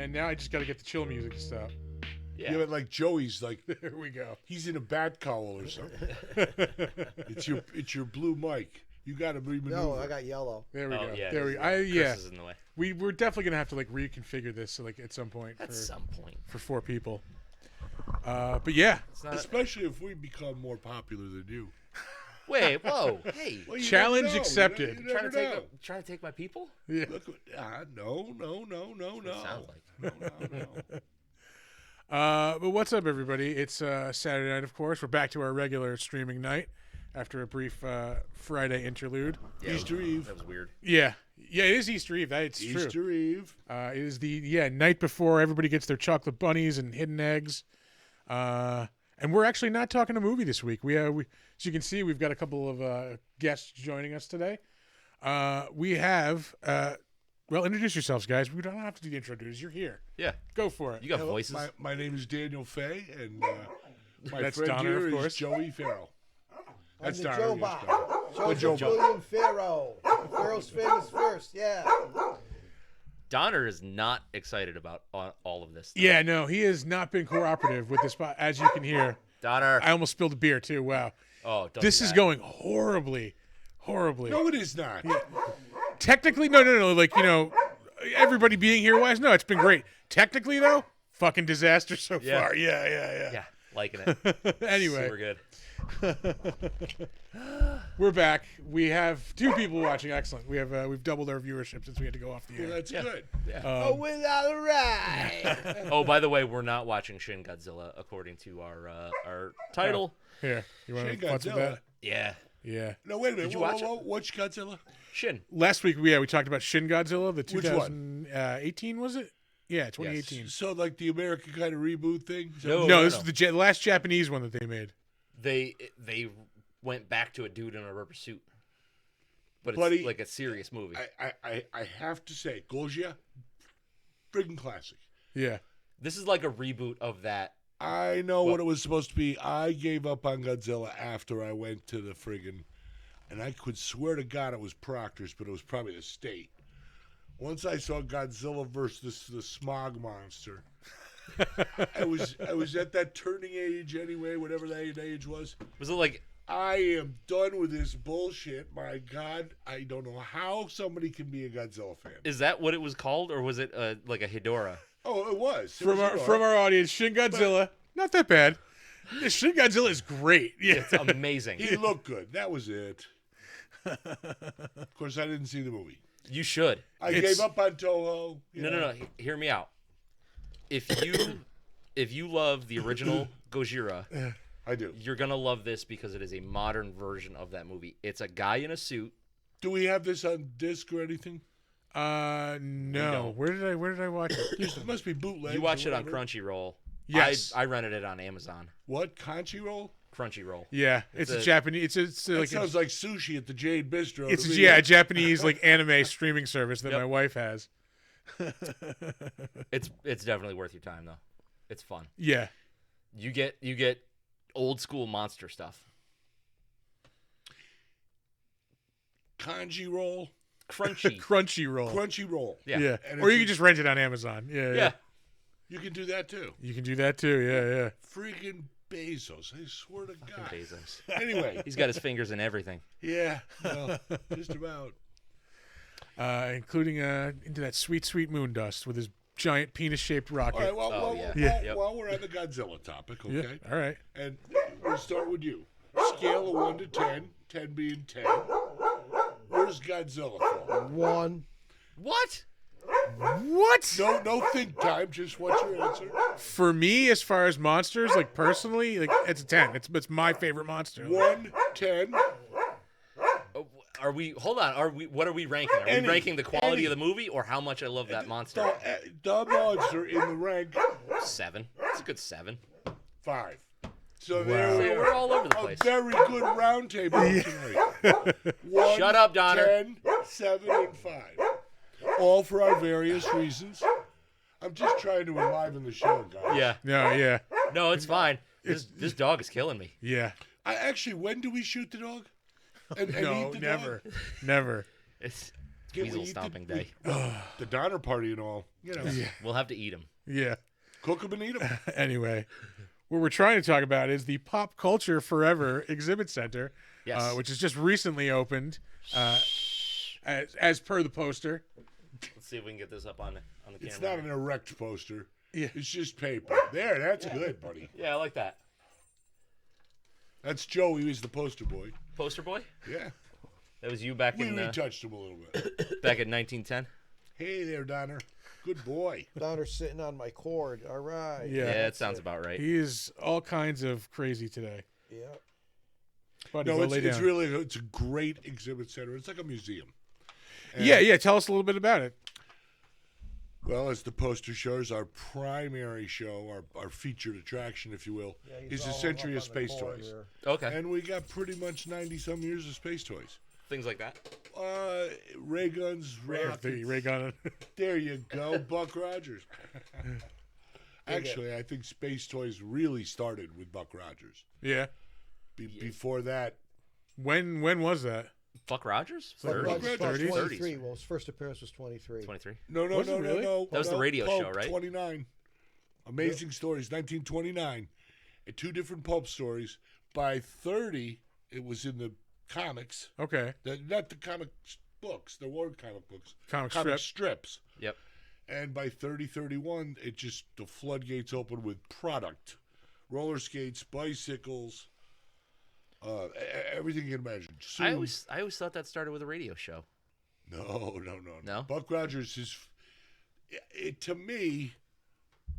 And now I just got to get the chill music to stop. Yeah, but like Joey's like There we go. he's in a bat cowl or something. it's your blue mic. You got to remaneuver. No, I got yellow. There we go. Yeah, There we. Chris Yeah. is in the way. We're definitely gonna have to like reconfigure this so like at some point At some point. for 4 people. But yeah, It's not. Especially if we become more popular than you. Wait, whoa, hey! Well, you Challenge never know. accepted. You Trying never to know. trying to take my people? yeah. Look, no. It sounds like. No. But what's up, everybody? It's Saturday night, of course. We're back to our regular streaming night after a brief Friday interlude. Yeah, Easter Eve. That was weird. Yeah, it is Easter Eve. It's true. Easter Eve. It is the night before everybody gets their chocolate bunnies and hidden eggs. And we're actually not talking a movie this week. We as you can see, we've got a couple of guests joining us today. We have well, introduce yourselves, guys. We don't have to do the intro, dudes. You're here. Yeah, Go for it. you got Hello, voices. My name is Daniel Fay, and my That's friend Donner, here of is course. Joey Farrell. I'm That's the Donner, Joe yes, Bot. Donner. Joseph Joe William Farrow. Pharaoh's famous first, yeah. Donner is not excited about all of this stuff. Yeah, no, he has not been cooperative with this. As you can hear, Donner. I almost spilled a beer too. Wow, Oh, don't this do is that. going horribly. No, it is not. Technically, no. Like everybody being here wise, no, it's been great. Technically, though, fucking disaster so Yeah. far. Yeah. Yeah, liking it. Anyway, Super good. we're back. We have 2 people watching. Excellent. We've doubled our viewership since we had to go off the Well, air. that's good. Oh, without a right. Oh, by the way, we're not watching Shin Godzilla according to our title. Here, you want Shin to futz with Godzilla. that? Yeah, No, wait a minute. Did you watch What's Godzilla? Shin. Last week, we talked about Shin Godzilla, the Which one? 2018 was it? Yeah, 2018. So, like the American kind of reboot thing? No. No, this was the last Japanese one that they made. They went back to a dude in a rubber suit, but it's Buddy, like a serious movie. I have to say, Gojira, friggin' classic. Yeah. This is like a reboot of that. I know what it was supposed to be. I gave up on Godzilla after I went to the friggin', and I could swear to God it was Proctor's, but it was probably the state. Once I saw Godzilla versus the smog monster, I was at that turning age anyway, whatever that age was. Was it like I am done with this bullshit. My God, I don't know how somebody can be a Godzilla fan. is that what it was called, or was it like a Hedora? Oh, it was. From our audience, Shin Godzilla, not that bad. Shin Godzilla is great. Yeah. It's amazing. He looked good. That was it. Of course, I didn't see the movie. You should. I It's- gave up on Toho. you know. No. Hear me out. If you love the original Gojira, I do. you're gonna love this because it is a modern version of that movie. It's a guy in a suit. Do we have this on disc or anything? No. don't. Where did I watch it? It must be bootleg. You watch it on Crunchyroll. Yes. I rented it on Amazon. What? Crunchyroll? Crunchyroll. Yeah, it's a a- Japanese. It's That like sounds like sushi at the Jade Bistro. it's to me. a Japanese like anime streaming service that Yep. my wife has. It's definitely worth your time though. It's fun. Yeah. You get old school monster stuff. Kanji roll, Crunchy. Crunchyroll. Crunchyroll. Yeah. And Or it's you can just rent it on Amazon. Yeah. Yeah. You can do that too. You can do that too. Yeah. Freaking Bezos. I swear to God. Bezos. Anyway, He's got his fingers in everything. yeah, well, just about. Including into that sweet moon dust with his giant penis-shaped rocket. All right, well, Oh, well, yeah. well, Yep. well, we're on the Godzilla topic, Yeah. okay? All right. And we'll start with you. Scale of 1 to 10, 10 being 10. Where's Godzilla fall? 1. What? What? No think time, just what's your answer? For me, as far as monsters, like personally, like it's a 10. It's my favorite monster. 1, 10. Are we? Hold on. What are we ranking? Are Any- we ranking the quality any. of the movie or how much I love that monster? The monster in the rank 7. It's a good 7. 5. So Wow. there we So are. we're all over the A place. very good round table tonight. 1, Shut up, Donner. 10, 7, and 5. All for our various reasons. I'm just trying to enliven the show, guys. Yeah. No, yeah. No, it's fine. This dog is killing me. Yeah. Actually, when do we shoot the dog? And No, eat the never. Dog? Never. It's Can't Weasel we eat stomping day. The Donner Party and all. You know, Yeah. We'll have to eat them. Yeah. cook them and eat them. Anyway, what we're trying to talk about is the Pop Culture Forever Exhibit Center, Yes. which has just recently opened, as per the poster. Let's see if we can get this up on the camera. It's not an erect poster. Yeah. It's just paper. There, that's good, buddy. Yeah, I like that. That's Joey. He's the poster boy. Poster boy. Yeah. That was you back We in retouched him a little bit. back in 1910. Hey there, Donner. Good boy. Donner sitting on my cord. All right. Yeah. Yeah, that sounds about right. He is all kinds of crazy today. Yeah. Buddy, No, go it's, lay it's down. really it's a great exhibit center. It's like a museum. And, Yeah. Tell us a little bit about it. Well, as the poster shows, our primary show, our featured attraction, if you will, Yeah, he's is the all Century up of on the Space cord Toys. here. Okay. And we got pretty much 90-some years of space toys. Things like that. Ray guns, rockets. The ray gun. There you go, Buck Rogers. Actually, I think space toys really started with Buck Rogers. Yeah. Before that, When was that? Buck Rogers? Buck 30s? Rogers was 30s? 23. Well, his first appearance was 23. 23. no, Was it really? no. That was the radio Pulp, show, right? 29. Amazing Stories, 1929. And two different pulp stories. By 30, it was in the comics. Okay. Not the comic books. There were comic books. Comic Comic strip. strips. Yep. And by 30, 31, it just, the floodgates opened with product. Roller skates, bicycles, everything you can imagine. I Suits. always thought that started with a radio show. No. No? Buck Rogers is, to me,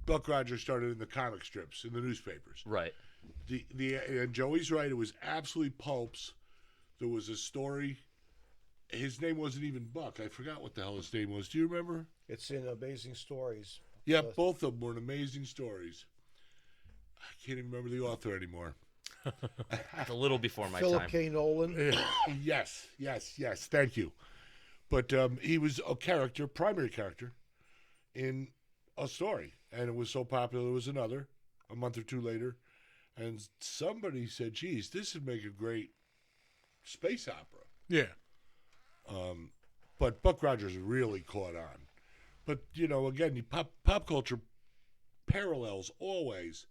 Buck Rogers started in the comic strips, in the newspapers. Right. And Joey's right, it was absolutely pulps. There was a story. His name wasn't even Buck. I forgot what the hell his name was. Do you remember? It's in Amazing Stories. Yeah, both of them were amazing stories. I can't even remember the author anymore. A little before my Philip time. K. Nolan. Yes. Thank you. But he was a character, primary character, in a story. And it was so popular, there was another, a month or two later. And somebody said, geez, this would make a great space opera. Yeah. But Buck Rogers really caught on. But, again, pop culture parallels always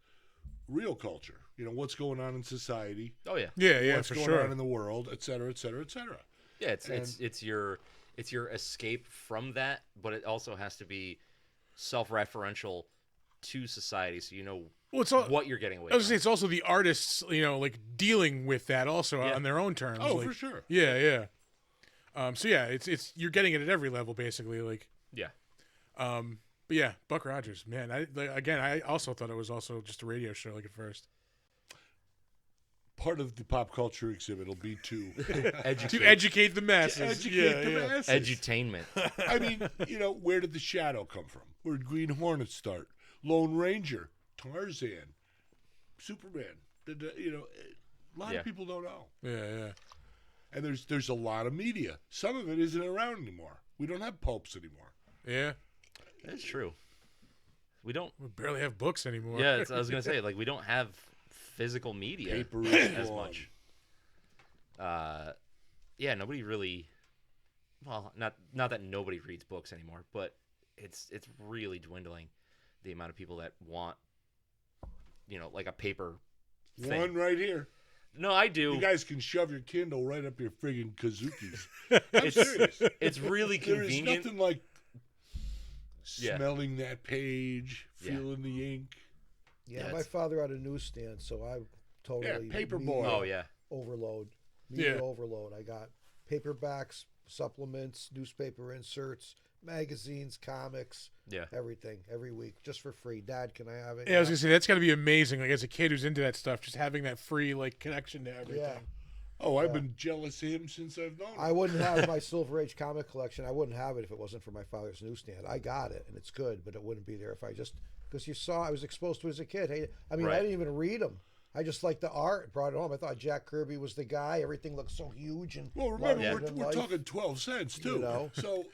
real culture. What's going on in society, Oh yeah. Yeah, what's for going sure. on in the world, et cetera, et cetera, et cetera. Yeah, it's your escape from that, but it also has to be self-referential to society, so you know Well, it's all, what you're getting away I was from. gonna say it's also the artists, like dealing with that also Yeah. on their own terms. Oh, like, for sure. Yeah. So yeah, it's you're getting it at every level basically. Like, Yeah. but yeah, Buck Rogers, man. I also thought it was also just a radio show like at first. Part of the pop culture exhibit will be to To educate the masses. educate the yeah. masses. Edutainment. I mean, where did the Shadow come from? Where did Green Hornet start? Lone Ranger, Tarzan, Superman. A lot Yeah. of people don't know. Yeah. And there's a lot of media. Some of it isn't around anymore. We don't have pulps anymore. Yeah. That's true. We don't. We barely have books anymore. Yeah, I was gonna say like we don't have physical media Paper is as gone. much. Yeah, nobody really. Well, not that nobody reads books anymore, but it's really dwindling. The amount of people that want, like a paper thing. One right here. No, I do. You guys can shove your Kindle right up your friggin' kazookies. it's serious. it's really There is convenient. nothing like Yeah. smelling that page, Yeah. feeling the ink. Yeah, Yeah, my it's- father had a newsstand, so I totally Yeah, paper media boy. Oh yeah. overload. Media Yeah. overload. I got paperbacks, supplements, newspaper inserts, magazines, comics, Yeah. everything every week just for free. Dad, can I have it? Yeah, I was gonna say that's got to be amazing. Like as a kid who's into that stuff, just having that free connection to everything. Yeah. Oh, I've been jealous of him since I've known him. I wouldn't have my Silver Age comic collection. I wouldn't have it if it wasn't for my father's newsstand. I got it, and it's good, but it wouldn't be there if I just because I was exposed to it as a kid. Hey, I mean, I Right. didn't even read them. I just liked the art, brought it home. I thought Jack Kirby was the guy. Everything looked so huge and Well, remember, larger than we're life. talking 12 cents, too. You know? So,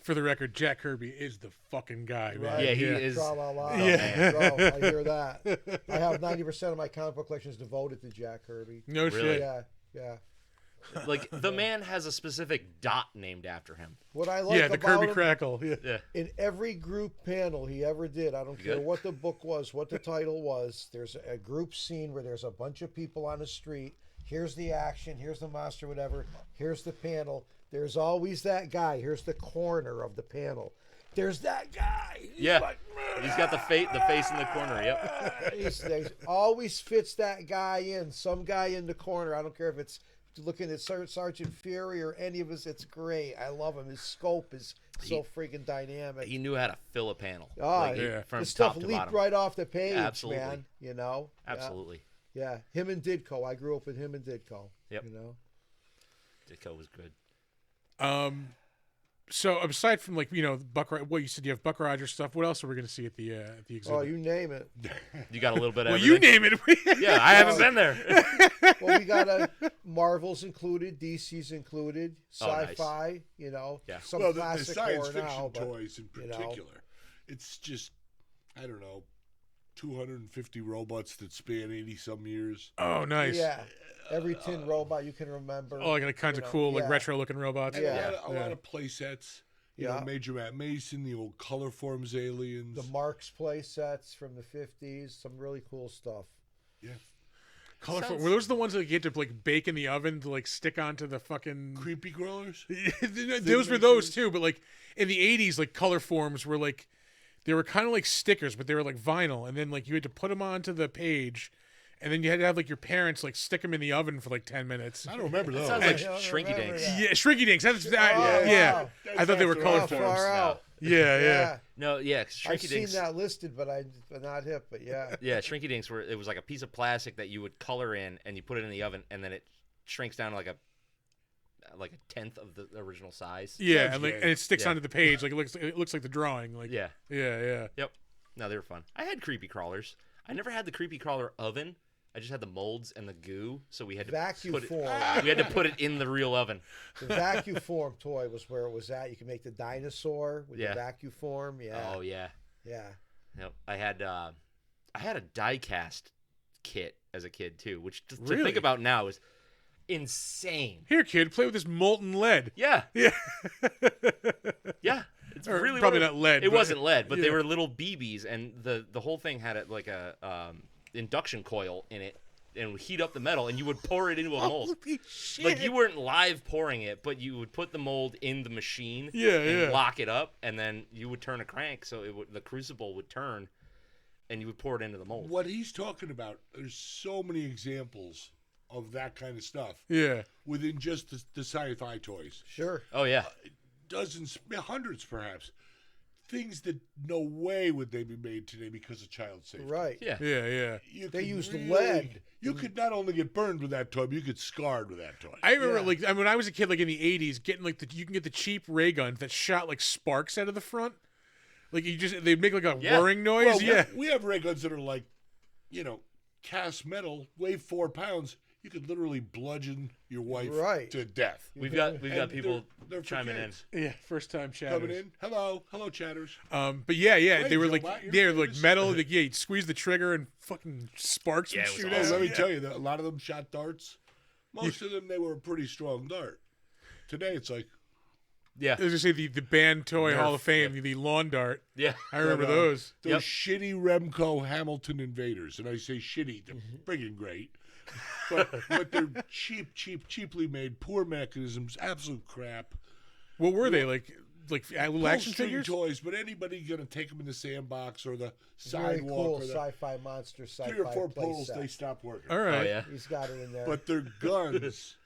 For the record, Jack Kirby is the fucking guy, man. Right. Yeah, he is. Tra la la. Yeah. Bro, I hear that. I have 90% of my comic book collection is devoted to Jack Kirby. No Really? shit. Yeah, yeah. Like the man has a specific dot named after him. What I like Yeah, the about Kirby him, Crackle. Yeah. Yeah. in every group panel he ever did, I don't care Good. what the book was, what the title was, there's a group scene where there's a bunch of people on the street. Here's the action, here's the monster, whatever. Here's the panel. There's always that guy. Here's the corner of the panel. There's that guy. He's Yeah. like, He's got the face in the corner. Yep. he always fits that guy in, some guy in the corner. I don't care if it's looking at Sergeant Fury or any of us. It's great. I love him. His scope is so freaking dynamic. He knew how to fill a panel. Oh, yeah. From the stuff top to leaped bottom. right off the page, Absolutely. man. You know, Absolutely. Yeah. Him and Ditko. I grew up with him and Ditko. Yep. You know, Ditko was good. So aside from like Buck, well, you said you have Buck Rogers stuff. What else are we going to see at the exhibit? oh, you name it. You got a little bit of well, you everything? name it. Yeah, I haven't been there. Well, we got Marvel's included, DC's included, Oh, nice. sci-fi. You know, Yeah. some Well, the classic science horror fiction now, but toys in you know. particular, it's just, I don't know, 250 robots that span 80 some years. Oh, nice. yeah, every tin robot you can remember. Oh, like the kinds You of know, cool, like yeah. retro looking robots. And Yeah. a lot of play sets. You Yeah. know, Major Matt Mason, the old Color Forms aliens. The Marx play sets from the 50s, some really cool stuff. yeah. Colorful. Sounds- Were those the ones that you had to like bake in the oven to like stick onto the fucking? Creepy growlers. Those were those too, but like in the '80s, like color forms were like they were kind of like stickers, but they were like vinyl, and then like you had to put them onto the page, and then you had to have like your parents like stick them in the oven for like 10 minutes. I don't remember those. Sounds like I don't Shrinky remember Dinks. that. Yeah, Shrinky Dinks. That's Oh, yeah. wow. I thought they were That's color after How forms. far out? Yeah. No, yeah, I've Shrinky seen Dinks. that listed, but but not hip. But yeah, Yeah, Shrinky Dinks were it was like a piece of plastic that you would color in, and you put it in the oven, and then it shrinks down to like a tenth of the original size. Yeah, Sounds and like good. and it sticks Yeah. onto the page like it looks like the drawing. Like Yeah. yeah. Yep. No, they were fun. I had creepy crawlers. I never had the creepy crawler oven. I just had the molds and the goo, so we had to vacuum put it. form. We had to put it in the real oven. The vacuum form toy was where it was at. You can make the dinosaur with Yeah. the vacuum form. Yeah, Oh yeah. yeah. Yep. I had a die cast kit as a kid too, which to Really? think about now is insane. Here, kid, play with this molten lead. Yeah. Yeah. Yeah. It's Or really probably wonderful. not lead. It but- wasn't lead, but they yeah. were little BBs, and the whole thing had like a induction coil in it, and would heat up the metal, and you would pour it into a mold. Holy shit. Like you weren't live pouring it, but you would put the mold in the machine, Yeah, and yeah. lock it up, and then you would turn a crank, so the crucible would turn, and you would pour it into the mold. What he's talking about, there's so many examples of that kind of stuff Yeah. within just the sci-fi toys. Sure. Oh yeah, Dozens, hundreds perhaps. Things that no way would they be made today because of child safety. Right. yeah. Yeah. You They could used really- lead. You could not only get burned with that toy, but you could scarred with that toy. I remember, Yeah. like, I mean, when I was a kid, like in the '80s, getting like you can get the cheap ray guns that shot like sparks out of the front. Like they'd make like a Yeah. whirring noise. Well, yeah, we have ray guns that are like, cast metal, weigh 4 pounds. You could literally bludgeon your wife Right. to death. We've got And people they're for chiming in. kids. yeah. First time Coming chatters. in. Hello, chatters. But yeah, Hey, they were Joe, like Bot, you're they're like famous. metal. Like, yeah, you'd squeeze the trigger and fucking sparks Yeah, would it was shoot Hey, out. awesome. let me Yeah. tell you, a lot of them shot darts. Most of them, they were a pretty strong dart. Today, it's like, Yeah, As I say, the band toy Nerf, Hall of Fame, the lawn dart. yeah. I remember But, those. those Yep. shitty Remco Hamilton Invaders. And I say shitty, they're friggin' great. But they're cheaply made, poor mechanisms, absolute crap. What were they like little action Pull-string figures? toys, but anybody gonna take them in the sandbox or the Very sidewalk cool or the sci-fi monster sci-fi 3 or 4 play pulls, set. they stop working. All right. Oh yeah. He's got it in there. But their guns,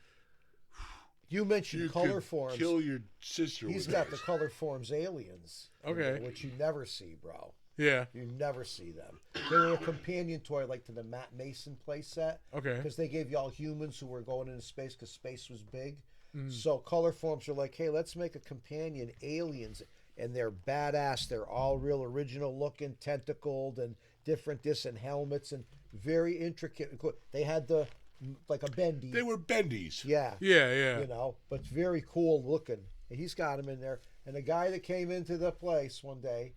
you mentioned you color could forms. kill your sister He's with got the those. color forms aliens. in Okay. there, which you never see, bro. Yeah. You never see them. They were a companion toy, like to the Matt Mason play set. Okay. Because they gave y'all humans who were going into space because space was big. Mm. So color forms are like, hey, let's make a companion aliens, and they're badass. They're all real original looking, tentacled, and different and helmets, and very intricate. They had the like a bendy. They were bendies. Yeah. Yeah. You know, but very cool looking. And he's got him in there. And the guy that came into the place one day,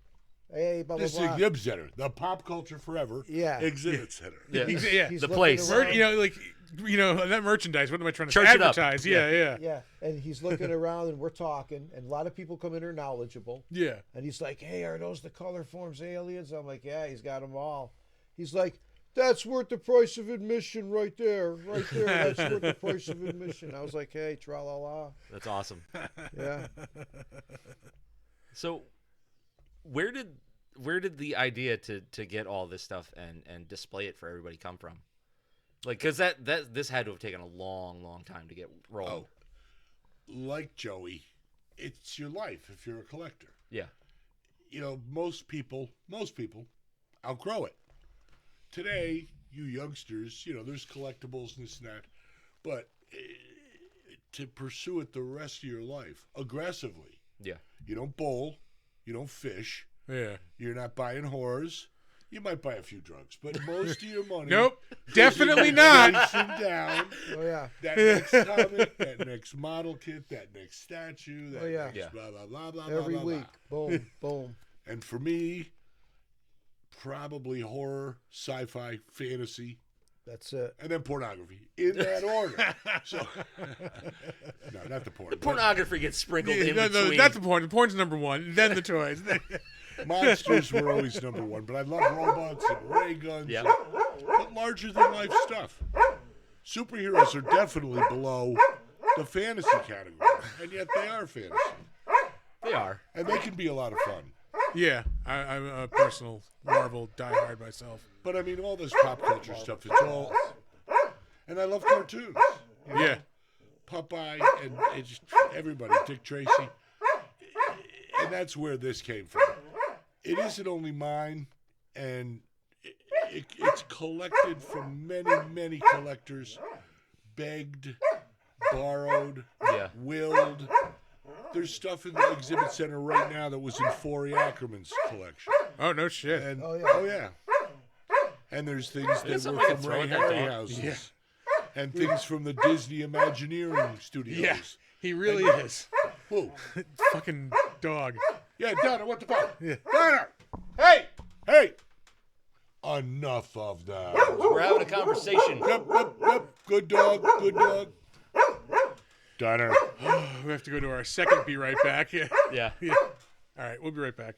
hey, blah blah This is blah. Exhibit Center, the Pop Culture Forever Yeah. Exhibit Center. Yeah. Yeah. He's The looking place. around. You know, like that merchandise. What am I trying to Church say? it up. Advertise. Yeah. Yeah, and he's looking around, and we're talking, and a lot of people come in are knowledgeable. Yeah. And he's like, "Hey, are those the color forms aliens?" I'm like, "Yeah, he's got them all." He's like, "That's worth the price of admission right there, right there. That's worth the price of admission." I was like, "Hey, tra la la." That's awesome. Yeah. So, where did the idea to get all this stuff and display it for everybody come from? Like, because this had to have taken a long time to get rolling. Oh, like Joey, it's your life if you're a collector. Yeah. Most people outgrow it. Today, you youngsters, there's collectibles and this and that, but to pursue it the rest of your life aggressively. Yeah. You don't bowl, you don't fish, Yeah. you're not buying whores. You might buy a few drugs, but most of your money. Nope. Definitely not. Sit down. Oh yeah. That next comic, that next model kit, that next statue, that Oh, yeah. next Yeah. blah blah blah blah. Every blah, blah, week, blah. boom, boom. And for me, probably horror, sci-fi, fantasy, That's it. and then pornography in that order. So, no, not the porn. The pornography gets sprinkled in No, between. that's the porn. The porn's number one. Then the toys. Monsters were always number one, but I love robots and ray guns, Yeah. but larger than life stuff. Superheroes are definitely below the fantasy category, and yet they are fantasy, They are. and they can be a lot of fun. Yeah, I'm a personal Marvel diehard myself. But I mean, all this pop culture stuff, it's all, and I love cartoons. Yeah. Popeye and it's everybody, Dick Tracy, and that's where this came from. It isn't only mine, and it's collected from many collectors, begged, borrowed, Yeah. willed. There's stuff in the exhibit center right now that was in Forey Ackerman's collection. Oh no shit. And Oh, yeah. oh yeah. And there's things that something were I could from throw Ray at that dog. Harryhausen's. Yeah. And things from the Disney Imagineering studios. Yeah, he really is. Whoa. Fucking dog. Yeah, Donner, what the fuck? Yeah. Donner! Hey! Enough of that. We're having a conversation. Yep. Good dog. Donner. We have to go to our second Be Right Back. Yeah. Yeah. Yeah. All right, we'll be right back.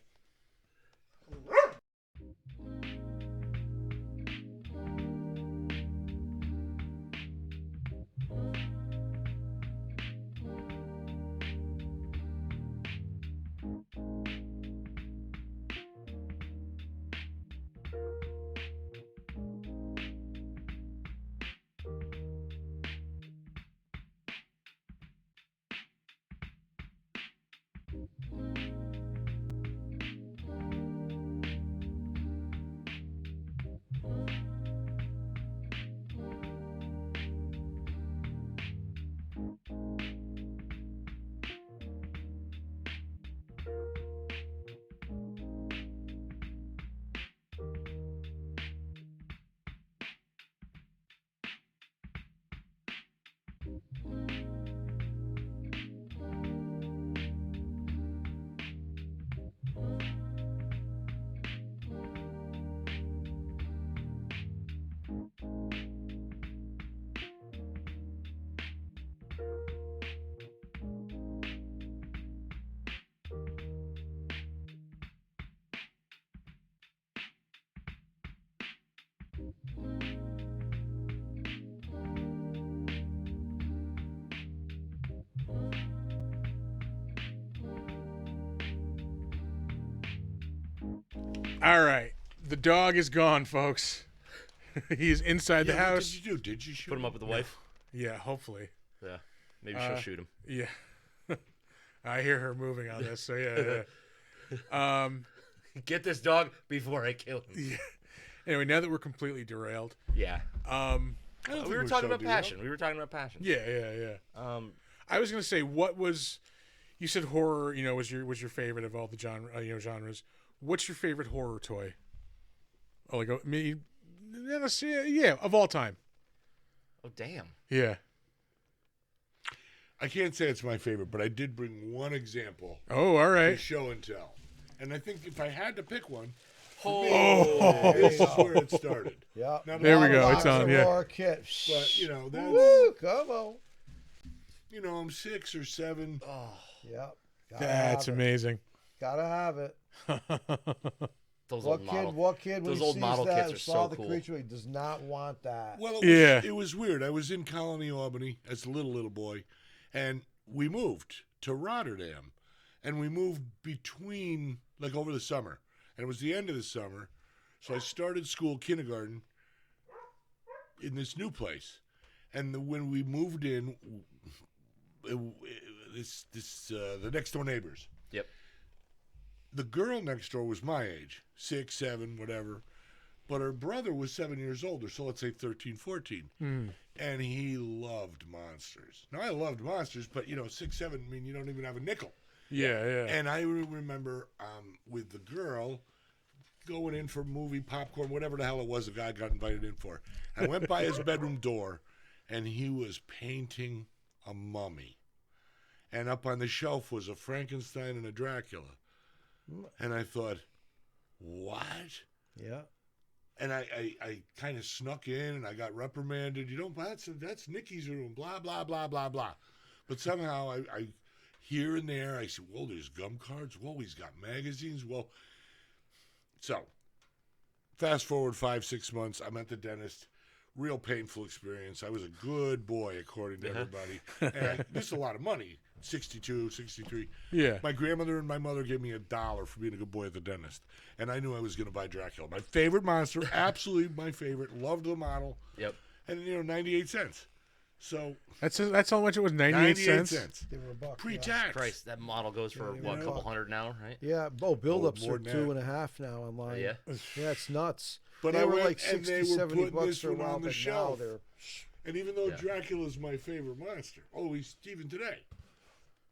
All right, the dog is gone, folks. He's inside the Yeah, what house. did you do? Did you shoot Put him up with the wife. Yeah, hopefully. Yeah. Maybe she'll shoot him. Yeah. I hear her moving on this, so yeah. Get this dog before I kill him. Anyway, now that we're completely derailed, Yeah. I don't think We were we're talking so about derailed. passion. We were talking about passion. yeah. Um, I was gonna say, what was? You said horror. Was your favorite of all the genres. What's your favorite horror toy? Oh, like me? Yeah, of all time. oh damn. Yeah. I can't say it's my favorite, but I did bring one example Oh, all to right. show and tell. And I think if I had to pick one, Oh. This is where it started. Yeah. Now, There we go. Lots It's on, of yeah. Aurora Kit. But you know that's Woo, come on. I'm 6 or 7. Yeah. That's amazing. Gotta have it. Those old model. What kid when those he old sees model that kits and are saw so the cool. creature, he does not want that. Well, Yeah. it was weird. I was in Colony, Albany as a little boy, and we moved to Rotterdam, and we moved between over the summer, and it was the end of the summer, so I started school kindergarten in this new place, and when we moved in, the next door neighbors. Yep. The girl next door was my age, 6, 7, whatever. But her brother was 7 years older, so let's say 13, 14. And he loved monsters. Now, I loved monsters, but, 6, 7, I mean, you don't even have a nickel. Yeah. And I remember with the girl going in for movie, popcorn, whatever the hell it was the guy got invited in for. I went by his bedroom door, and he was painting a mummy. And up on the shelf was a Frankenstein and a Dracula. And I thought, what? Yeah. And I kind of snuck in and I got reprimanded. That's Nikki's room, blah, blah, blah, blah, blah. But somehow I here and there, I said, whoa, there's gum cards. Whoa, he's got magazines. Well, so fast forward 5, 6 months, I'm at the dentist. Real painful experience. I was a good boy, according to everybody. And this is a lot of money, 62, 63. Yeah. My grandmother and my mother gave me $1 for being a good boy at the dentist. And I knew I was going to buy Dracula. My favorite monster, absolutely my favorite. Loved the model. Yep. And, 98 cents. So, That's how much it was, 98 cents? They were a buck. Pre-tax. Christ, that model goes for Yeah, a yeah. couple $100 now, right? Yeah. Oh, build-ups more are than that. 2.5 now online. Yeah. Yeah, it's nuts. But they I were went like and 60, they were 70 putting bucks this for a one while, on the but shelf. now they're... And even though Yeah. Dracula's my favorite monster, even today,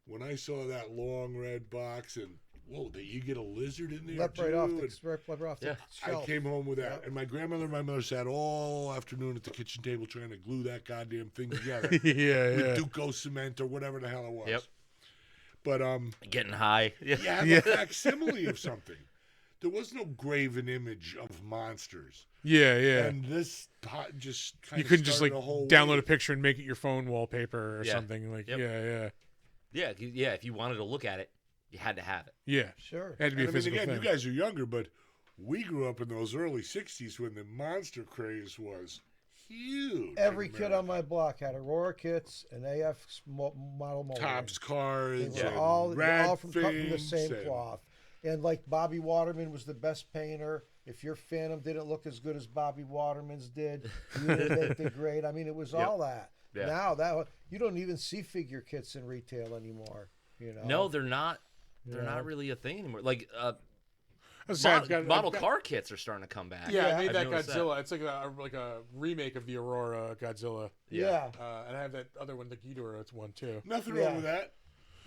when I saw that long red box and, whoa, you get a lizard in there Leapt too? right off And the Yeah. shelf. I came home with that. Yep. And my grandmother and my mother sat all afternoon at the kitchen table trying to glue that goddamn thing together. Yeah. With Duco cement or whatever the hell it was. Yep. But Getting high. Yeah. you have a facsimile of something. There was no graven image of monsters. Yeah. And this just kind You of couldn't just started a whole download a wave. picture and make it your phone wallpaper or Yeah. something. Like, Yep. yeah. Yeah. If you wanted to look at it, you had to have it. Yeah. Sure. It had to be And a I mean, physical again, thing. you guys are younger, but we grew up in those early 60s when the monster craze was huge. Every in kid America. on my block had Aurora kits and AF model molding. Tops cars, They were and all, rat all from cut from the things same and- cloth. And like Bobby Waterman was the best painter. If your Phantom didn't look as good as Bobby Waterman's did, you didn't make the grade. I mean, it was all that. Yeah. Now you don't even see figure kits in retail anymore. No, they're not. They're Yeah. not really a thing anymore. Like Model model car kits are starting to come back. Yeah, I Yeah. made I've that noticed Godzilla. It's like a remake of the Aurora Godzilla. Yeah. And I have that other one, the Ghidorah. It's one too. Nothing Yeah. wrong with that.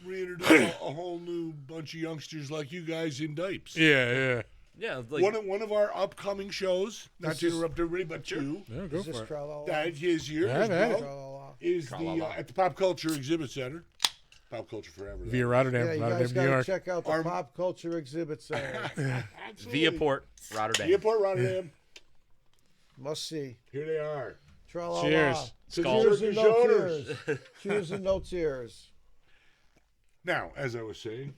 Reintroduce a whole new bunch of youngsters like you guys in diapers. Yeah. Yeah, like One of our upcoming shows, not This to is- interrupt everybody, but you, Yeah, go Is this for it. Tra-la-la? that is yours, Yeah, that is. bro, Tra-la-la? is the Tra-la-la. at the Pop Culture Exhibit Center. Pop Culture Forever. that Via is. Rotterdam, Yeah, you Rotterdam, guys New got to York. check out the Our- Pop Culture Exhibit Center. Absolutely. Viaport, Rotterdam. Viaport, Rotterdam. Must see. Here they are. Tra-la-la. Cheers. Skull. Cheers and no Owners. tears. Cheers and no tears. Now, as I was saying,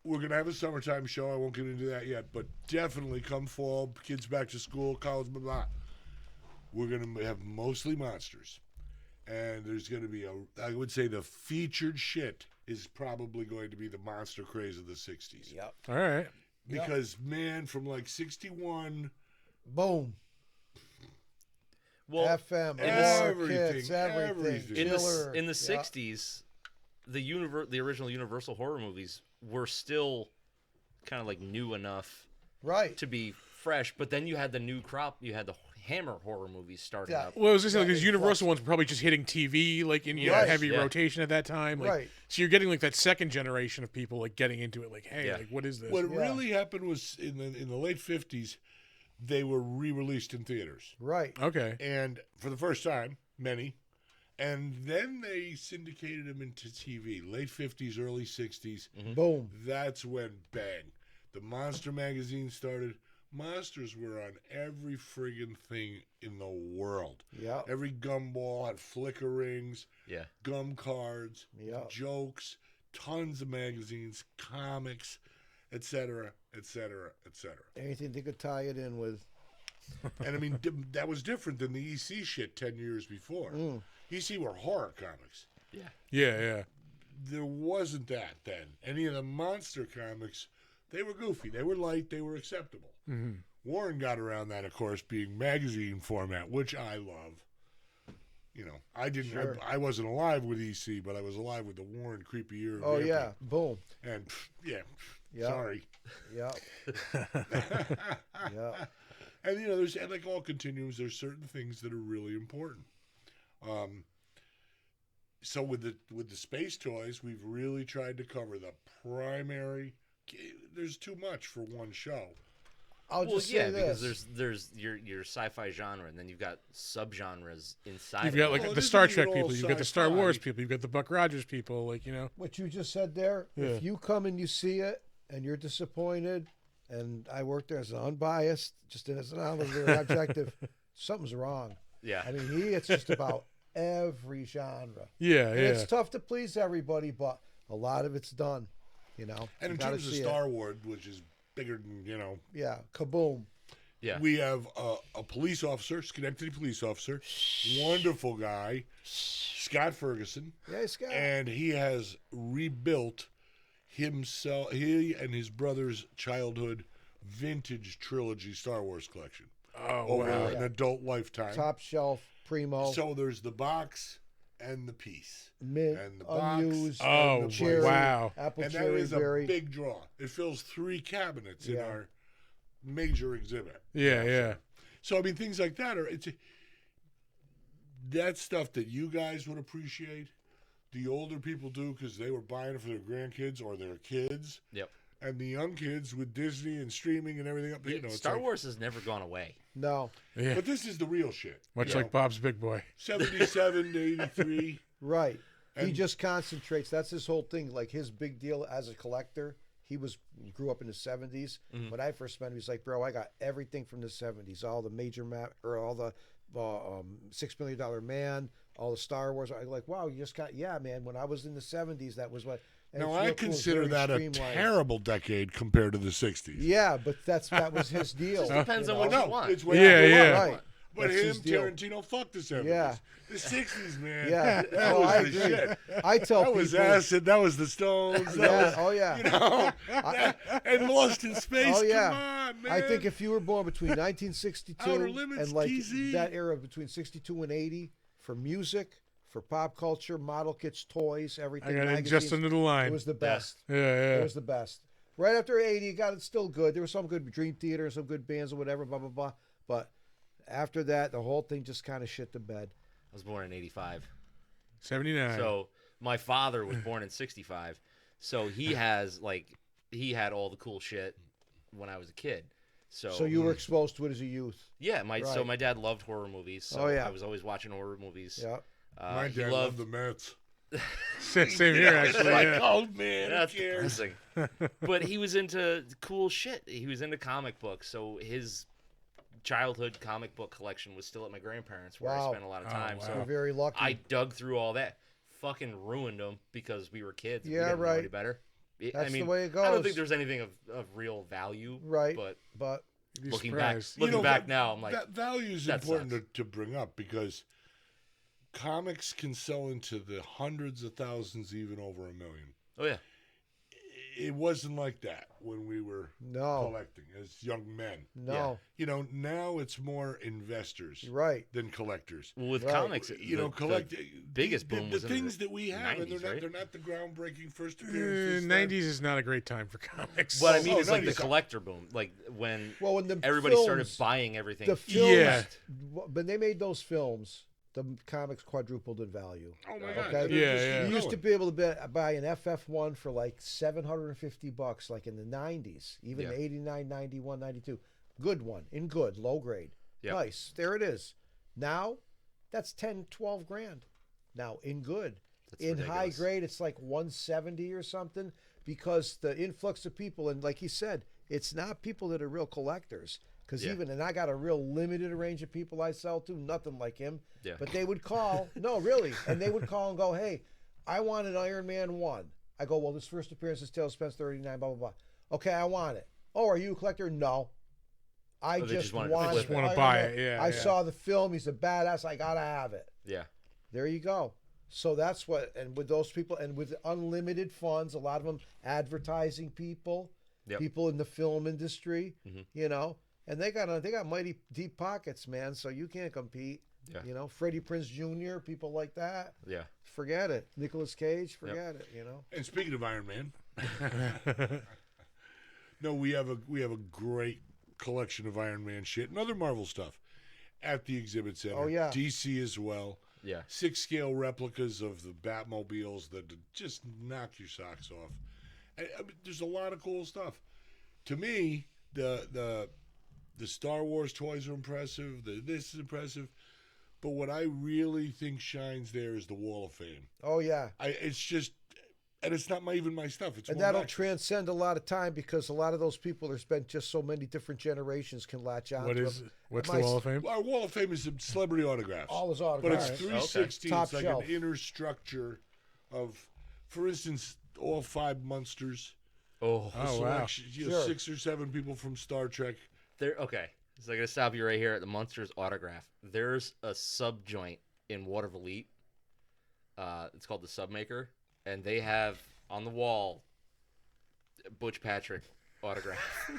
we're going to have a summertime show. I won't get into that yet, but definitely come fall, kids back to school, college, blah, blah. We're going to have mostly monsters. And there's going to be I would say the featured shit is probably going to be the monster craze of the 60s. Yep. All right. Because, man, from like 61, Boom. Well, FM, everything, Kids, everything. everything. in the Killer. in the Yeah. '60s, the original Universal horror movies were still kind of like new enough Right. to be fresh, but then you had the new crop. You had the Hammer horror movies starting Yeah. up. Well, I was just saying, Yeah, these it Universal flux- ones were probably just hitting TV, like in Right, heavy yeah. rotation at that time. Like, Right. So you're getting like that second generation of people like getting into it. Like, hey, Yeah. like what is this? what Yeah. really happened was in the late 50s, they were re-released in theaters. Right. Okay. And for the first time, many. And then they syndicated them into TV. Late 50s, early 60s. Boom. That's when, bang. The Monster magazine started. Monsters were on every friggin' thing in the world. Yeah. Every gumball had flicker rings, Yeah. gum cards, Yeah. jokes, tons of magazines, comics, etc., etc., etc. Anything they could tie it in with. And I mean, that was different than the EC shit 10 years before. EC were horror comics. Yeah. Yeah. There wasn't that then. Any of the monster comics, they were goofy. They were light. They were acceptable. Mm-hmm. Warren got around that, of course, being magazine format, which I love. You know, I didn't. Sure. I wasn't alive with EC, but I was alive with the Warren Creepy Year. Oh, yeah. Boom. And yeah, Yeah. sorry. Yeah. Yeah. And you know, there's and like all continuums. There's certain things that are really important. So with the space toys, we've really tried to cover the primary. There's too much for one show. I'll Well, just yeah, say because this. there's your sci-fi genre, and then you've got subgenres inside. You've of got it. like Well, the this Star isn't Trek all people, you've got the Star sci-fi. Wars people, you've got the Buck Rogers people, like, you know. What you just said there, Yeah. if you come and you see it and you're disappointed, and I work there as an unbiased, just as an objective, something's wrong. Yeah. I mean, it's just about every genre. Yeah, And yeah. it's tough to please everybody, but a lot of it's done. You know, And You in gotta terms of see it. Star Wars, which is bigger than Yeah, kaboom. Yeah. we have a police officer, Schenectady police officer, wonderful guy, Scott Ferguson, Yeah, Scott. and he has rebuilt himself, he and his brother's childhood vintage trilogy Star Wars collection Oh, over wow. an adult lifetime. Top shelf, primo, So there's the box and the piece, mint, and the box, unused, Oh, and the cherry, wow. apple and that cherry is a berry. big draw. It fills 3 cabinets in Yeah. our major exhibit. Yeah, yeah. So I mean, things like that are that's stuff that you guys would appreciate. The older people do because they were buying it for their grandkids or their kids, Yep. and the young kids with Disney and streaming and everything up. You know, it's Star like- Wars has never gone away. No, Yeah. But this is the real shit. Much you like know, Bob's Big Boy. 77 to 83. right. He And- just concentrates. That's his whole thing. Like his big deal as a collector. He grew up in the 70s. Mhm. When I first met him, he's like, bro, I got everything from the 70s. All the major map or all the $6 Million Man, all the Star Wars. I'm like, wow, you just got, yeah, man. When I was in the 70s, that was what. and Now it's I real cool, it's consider very that a streamlined. terrible decade compared to the 60s. Yeah, but that was his deal. Depends you on what know? you want. It's Yeah, whatever you yeah. want. Right. But That's him, his deal. Tarantino, fuck the 70s. Yeah. The 60s, man. Yeah. That No, was I the agree. shit. I tell That was people. acid. That was the Stones. That Yeah. was, Oh yeah. you know, and Lost in Space. Oh, yeah. Come on, man. I think if you were born between 1962 Outer Limits, and like TZ. that era between 62 and 80 for music, for pop culture, model kits, toys, everything. I got it magazines, just under the line. It was the best. Yeah, It yeah. was the best. Right after 80, it got it still good. There was some good Dream Theater and some good bands or whatever, blah blah blah. But after that, the whole thing just kind of shit the bed. I was born in '85. 79. So my father was born in '65. So he had all the cool shit when I was a kid. So you were exposed to it as a youth. Yeah, so Right. my dad loved horror movies. So Oh, yeah. I was always watching horror movies. Yeah. my He dad loved loved the Mets. Same here, actually. Like, Yeah. oh man, That's who cares? depressing. But he was into cool shit. He was into comic books. So his childhood comic book collection was still at my grandparents, where Wow. I spent a lot of Oh, time. wow. You're So very lucky. I dug through all that. Fucking ruined them because we were kids. We Yeah, didn't know right. any better. That's I mean, the way it I don't goes. think there's anything of real value. Right. But but You'd be looking back, surprised. looking You know, back that- now, I'm like, that value is that important sucks. to bring up because comics can sell into the hundreds of thousands, even over 1 million. oh yeah, It wasn't like that when we were no, collecting as young men. no, You know, now it's more investors you're right. than collectors. well, with Right. comics, You know, collect biggest the boom was in the things that we have, and 90s, they're not right? they're not the groundbreaking first appearances. 90s is not a great time for comics. What I mean Oh, is like the 90s. collector boom, like when Well, when the everybody started films- buying everything. the films, Yeah. when they made those films, the comics quadrupled in value. Oh my Okay. god! they're Yeah, just yeah. You keep used to going. be able to buy an FF1 for like $750, like in the 90s, even Yeah. 89, 91, 92. Good one, in good, low grade. Yep. Nice. There it is. Now, that's 10, 12 grand. Now, in good. That's In high ridiculous. grade, it's like 170 or something because the influx of people, and like he said, it's not people that are real collectors. Because Yeah. and I got a real limited range of people I sell to, nothing like him. Yeah. But they would call, no, really, and they would call and go, hey, I want an Iron Man 1. I go, well, this first appearance is Taylor Spence 39, blah, blah, blah. Okay, I want it. Oh, are you a collector? No. I Oh, they just just want it want, to flip it. Wanna Iron buy Man. it, yeah, I yeah. saw the film. He's a badass. I got to have it. Yeah. There you go. So that's what, and with those people, and with unlimited funds, a lot of them advertising people, Yep. people in the film industry, Mhm. you know, and they got mighty deep pockets, man. So you can't compete. Yeah. You know, Freddie Prinze Jr., people like that, Yeah. forget it. Nicolas Cage, forget it. You know. And speaking of Iron Man, no, we have a great collection of Iron Man shit and other Marvel stuff at the exhibit center. Oh, yeah. DC as well. Yeah. 6-scale replicas of the Batmobiles that just knock your socks off. I mean, there's a lot of cool stuff. To me, the Star Wars toys are impressive. This is impressive. But what I really think shines there is the Wall of Fame. Oh yeah. It's just, and it's not even my stuff. It's And Will that'll Max's. transcend a lot of time because a lot of those people, there's been just so many different generations can latch on. What to is? them. What's My- the Wall of Fame? Our Wall of Fame is some celebrity autographs. All his But autographs. it's Okay. 360. Top It's like shelf. an inner structure of, for instance, all 5 Munsters. Oh. Oh, wow. Selection, you know, Sure. 6 or 7 people from Star Trek. There. Okay. So I'm gonna stop you right here at the Monsters autograph. There's a sub joint in Water of Elite. It's called the Submaker, and they have on the wall Butch Patrick autograph.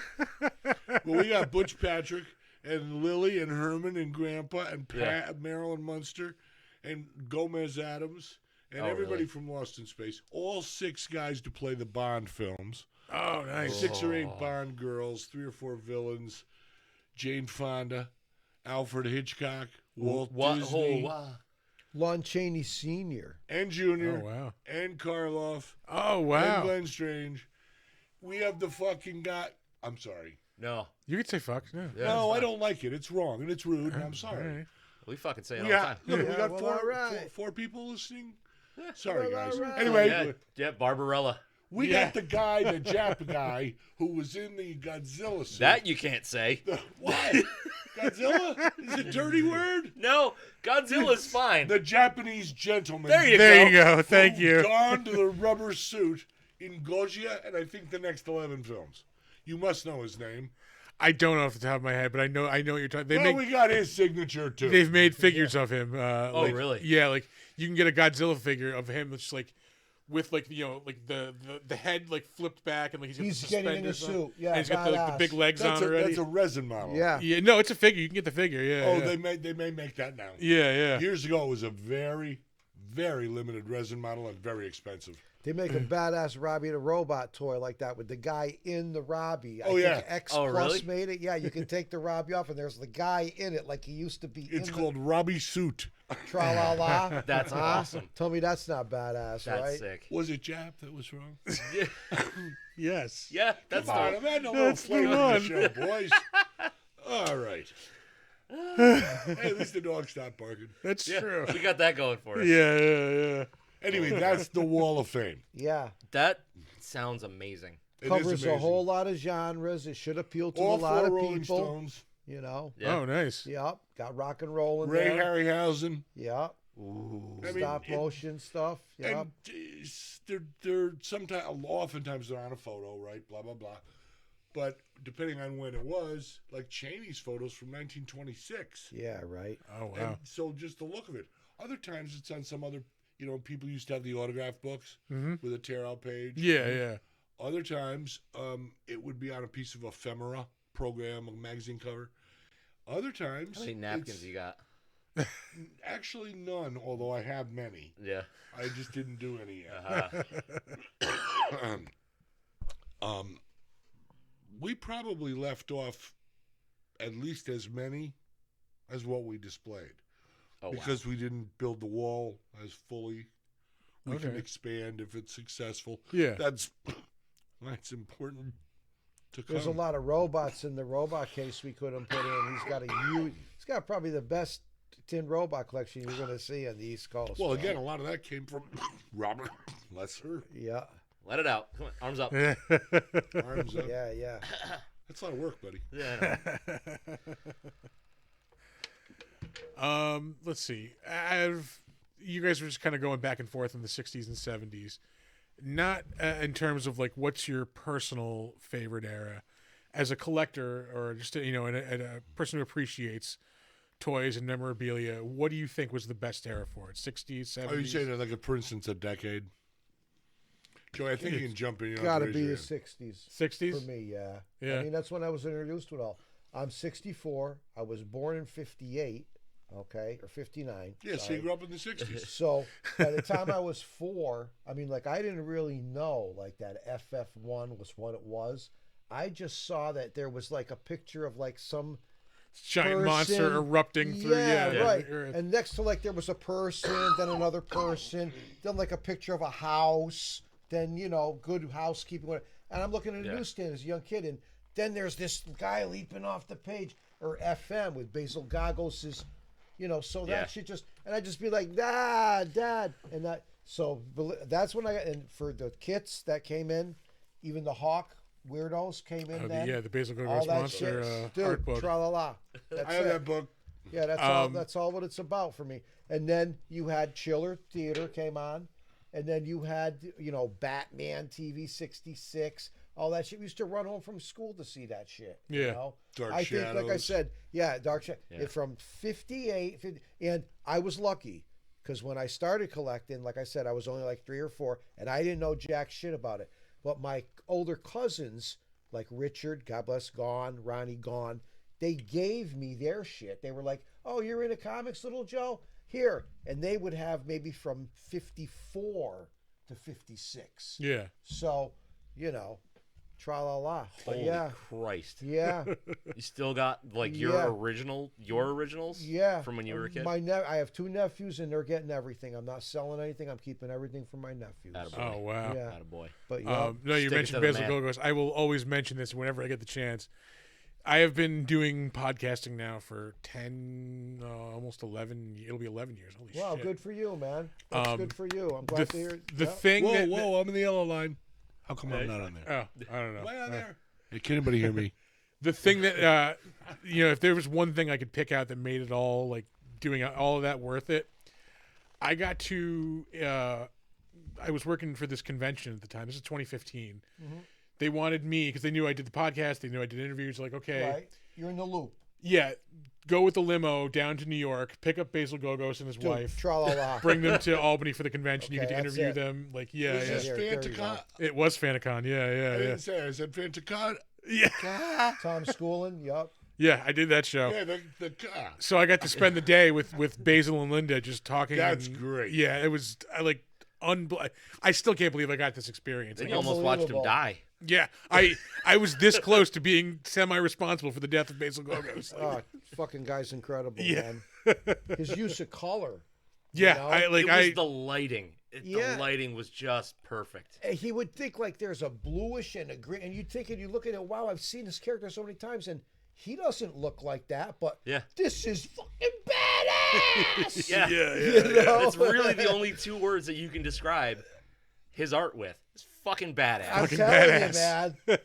Well, we got Butch Patrick and Lily and Herman and Grandpa and Yeah. Marilyn Munster and Gomez Adams and Oh, everybody really? from Lost in Space. All 6 guys to play the Bond films. Oh, nice. 6 or 8 Oh. Bond girls, 3 or 4 villains, Jane Fonda, Alfred Hitchcock, Walt Disney, Lon Chaney Sr. and Jr. Oh, wow. and Karloff Oh, and wow. Glenn Strange. We have the fucking guy. I'm sorry. No. You could say fuck. Yeah. Yeah, No, it's I fine. don't like it. It's wrong and it's rude. And I'm All sorry. right. We fucking say it We all the got, time. look, we Yeah, got well, four, all right. four people listening. Sorry, Well, guys. all right. Anyway, Yeah. Yeah. Barbarella. we Yeah. got the guy, the Jap guy, who was in the Godzilla suit. That you can't say. Why? Godzilla is a dirty word. No. Godzilla's fine. The Japanese gentleman. There you There go. you go. Thank who you. donned the rubber suit in Gojira and I think the next 11 films. You must know his name. I don't know off the top of my head, but I know what you're talking. Well, we got his signature too. They've made figures of him. Oh, like- really? Yeah, like you can get a Godzilla figure of him that's like with like like the head like flipped back and like he's got He's the getting in the suspenders on. suit. Yeah, and he's got the badass. big legs that's, on already. that's a resin model. Yeah. Yeah, no, it's a figure. You can get the figure. Yeah. Oh, yeah. they may make that now. Yeah. Years ago, it was a very, very limited resin model and very expensive. They make a badass Robbie the Robot toy like that with the guy in the Robbie. I Oh, think yeah. X Oh, Plus really? made it. Yeah, you can take the Robbie off and there's the guy in it like he used to be It's in called Robbie Suit. the tra-la-la. That's Huh? awesome. Tell me that's not badass, That's right? sick. Was it Jap that was wrong? Yes. Yeah. That's Come on, the I'm adding a little That's the flavor to the one. show, boys. All right. Hey, at least the dog stopped barking. That's yeah. true. We got that going for us. Yeah. Anyway, that's the Wall of Fame. Yeah. That sounds amazing. It is Covers a amazing. whole lot of genres. It should appeal to All a lot 4 of Rolling people. Stones. You know. Yeah. Oh, nice. Yep. Got rock and roll in Ray there. Harryhausen. Yep. Ooh. I mean, Stop motion stuff. Yep. And they're sometimes, oftentimes they're on a photo, right? Blah blah blah. But depending on when it was, like Cheney's photos from 1926. Yeah, right. Oh, And wow. so just the look of it. Other times it's on some other, people used to have the autograph books Mm-hmm. with a tear out page. Yeah. Other times it would be on a piece of ephemera program, a magazine cover. Other times How many napkins it's you got? actually none, although I have many. Yeah. I just didn't do any yet. Uh-huh. We probably left off at least as many as what we displayed Oh, because we didn't build the wall as fully. We can Okay. expand if it's successful. Yeah. That's important to come. There's a lot of robots in the robot case we couldn't put in. He's got a huge. He's got probably the best tin robot collection you're going to see on the East Coast. Well, bro. again, a lot of that came from Robert Lesser. Yeah. Let it out. Come on, arms up. Arms up. Yeah. That's a lot of work, buddy. Yeah. Let's see. You guys were just kind of going back and forth in the 60s and 70s. Not in terms of like what's your personal favorite era. As a collector or just and a person who appreciates toys and memorabilia, what do you think was the best era for it? 60s, 70s? Are you saying that, like, for instance, a decade? Joey, I think you can jump in. You don't have Got to raise be your the hand. 60s. 60s? For me, yeah. Yeah. I mean, that's when I was introduced to it all. I'm 64. I was born in 58, okay, or 59. Yeah, so sorry. you grew up in the 60s. So by the time I was 4, I mean, like, I didn't really know, like, that FF1 was what it was. I just saw that there was, like, a picture of, like, some Giant monster person. erupting through. Yeah, right. the earth. And next to, like, there was a person, then another person, then, like, a picture of a house, then, good housekeeping. Whatever. And I'm looking at a newsstand as a young kid, and then there's this guy leaping off the page, or FM with Basil Gagos' so that shit just, and I'd just be like, Dad. And that's when I got, and for the kits that came in, even the Hawk weirdos came in then. The Basil all Gogos that monster shit. art Dude, book. tra-la-la. That's I have it. that book. Yeah, that's all what it's about for me. And then you had Chiller Theater came on, and then you had Batman TV 66, all that shit. We used to run home from school to see that shit. Yeah. Dark I think, like I Shadows. said, Dark Shadows. From 58, and I was lucky because when I started collecting, like I said, I was only like 3 or 4, and I didn't know jack shit about it. But my older cousins, like Richard, God bless, gone, Ronnie, gone, they gave me their shit. They were like, "Oh, you're into comics, little Joe? Here." And they would have maybe from 54 to 56. Yeah. So, tra-la-la. But Holy yeah. Christ. Yeah. You still got like Yeah. your originals? Yeah. From when you were a kid? I have 2 nephews, and they're getting everything. I'm not selling anything. I'm keeping everything for my nephews. Attaboy. Oh, wow. Yeah. Attaboy. But No, you Stick it mentioned to the Basil man. Gogos. I will always mention this whenever I get the chance. I have been doing podcasting now for 10, almost 11. It'll be 11 years. Holy wow, shit. good for you, man. That's good for you. I'm The, glad to hear it. the Yeah. thing that... Whoa, I'm in the yellow line. How come I'm not on there? Oh, I don't know. Am I on there? Hey, can anybody hear me? The thing that, if there was one thing I could pick out that made it all, like, doing all of that worth it, I got to... I was working for this convention at the time. This is 2015. Mm-hmm. They wanted me, because they knew I did the podcast, they knew I did interviews, like, okay... Right. You're in the loop. Yeah, go with the limo down to New York, pick up Basil Gogos and his Dude, wife, tra-la-la. bring them to Albany for the convention. You Okay, get to that's interview it. them. Like, Is yeah. this There you go. Fanticon? It was Fanicon. I Yeah. didn't say it. I said Fanticon. Yeah. Tom Schooling, yup. Yeah, I did that show. Yeah, the So I got to spend the day with Basil and Linda just talking. That's and- great. Yeah, it was I still can't believe I got this experience. Then Like, you almost watched him Unbelievable. die. yeah, I was this close to being semi-responsible for the death of Basil Gogos. Like, Fucking guy's incredible, Yeah. man. His use of color. yeah, know? It was the lighting. Yeah. The lighting was just perfect. He would think like there's a bluish and a green, and you'd think, and you look at it, wow, I've seen this character so many times, and he doesn't look like that, but Yeah. this is fucking badass. Yeah. You know? It's really the only 2 words that you can describe his art with. It's fucking badass. I'm Fucking telling badass. you,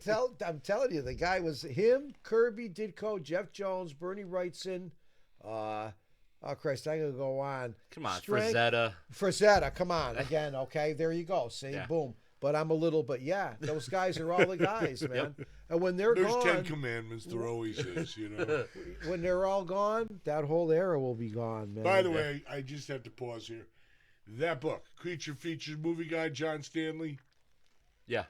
man. I'm telling you, the guy was him, Kirby, Ditko, Jeff Jones, Bernie Wrightson. Oh Christ, I'm gonna go on. Come on, Strength- Frazetta. Frazetta, come on again. Okay, there you go. See, Yeah. boom. But I'm a little, but yeah, those guys are all the guys, man. And when they're There's 10 gone, commandments. There always is, you know. when they're all gone, that whole era will be gone, man. By the way, I just have to pause here. That book, Creature Features Movie Guide, John Stanley. Yeah.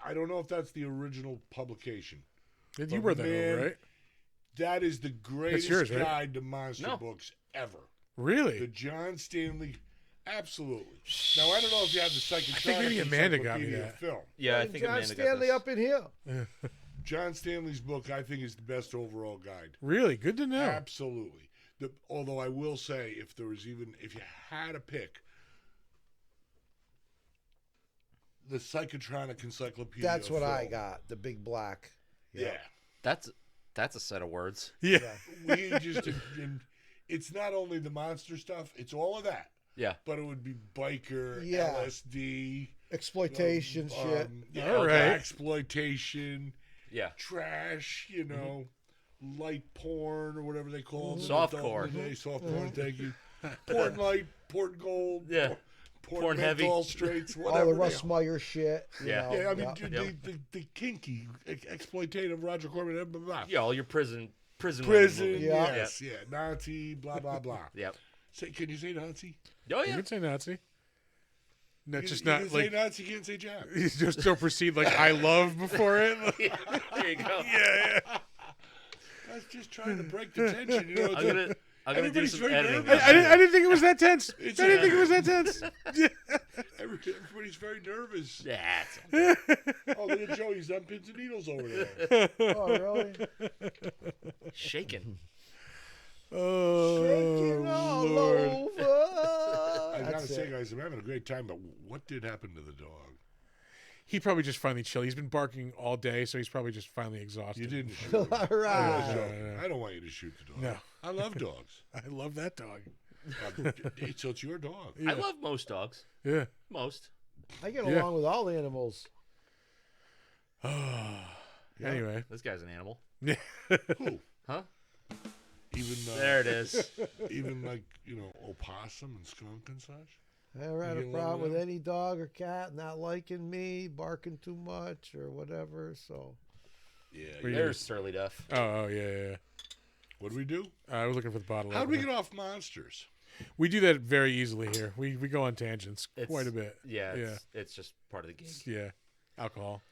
I don't know if that's the original publication. you were that man, over, right? That is the greatest yours, right? guide to monster No. books ever. Really? The John Stanley, absolutely. Now I don't know if you have the Psychotronic think maybe Amanda got me Encyclopedia that. film. Yeah, I And think John Amanda Stanley got this. up in here. John Stanley's book, I think, is the best overall guide. Really? Good to know. Absolutely. Although I will say, if you had to pick the Psychotronic Encyclopedia, That's what I film, got. The big black. Yeah, That's a set of words. Yeah. we just. And it's not only the monster stuff; it's all of that. Yeah. but it would be biker, Yeah. LSD, Exploitation shit. All right. exploitation, Yeah. trash, light porn or whatever they call it. Softcore. Soft porn, thank you. Porn light, porn gold, Yeah. porn heavy. menthol straights, All whatever. the they Russ are. Meyer shit. you Yeah. know, Yeah, I mean, yeah. the kinky, exploitative Roger Corman, blah, blah, blah. Yeah, all your prison women Prison, movies. Yeah. yes, yeah. Nazi, blah, blah, blah. Yep. Can you say Nazi? Oh You yeah. can say Nazi. No, You just can not say like Nazi, you can't say Jap. you just don't proceed like I love before it. There you go. yeah. I was just trying to break the tension, I'm gonna do Everybody's some very editing. nervous. I didn't think it was that tense. I It's didn't think it was that tense. Everybody's very nervous. Yeah. it's- Oh, look at Joe. He's done pins and needles over there. Oh, really? Shaking. Oh, Shaking all Lord. over. I gotta That's say, it. guys, I'm having a great time, but what did happen to the dog? He probably just finally chilled. He's been barking all day, so he's probably just finally exhausted. You didn't shoot him. All right. No. I don't want you to shoot the dog. No. I love dogs. I love that dog. So it's your dog. Yeah. I love most dogs. Yeah. Most. I get Yeah. along with all animals. Anyway. This guy's an animal. Who? Huh? Even There it is. even like opossum and skunk and such. I never had You a get along problem with with them? any dog or cat not liking me, barking too much or whatever. So Yeah. Were you- There's Surly Duff. Oh, yeah. What do we do? I was looking for the bottle. How do we opener. get off monsters? We do that very easily here. We go on tangents It's- quite a bit. Yeah. It's just part of the gig. Yeah. Alcohol.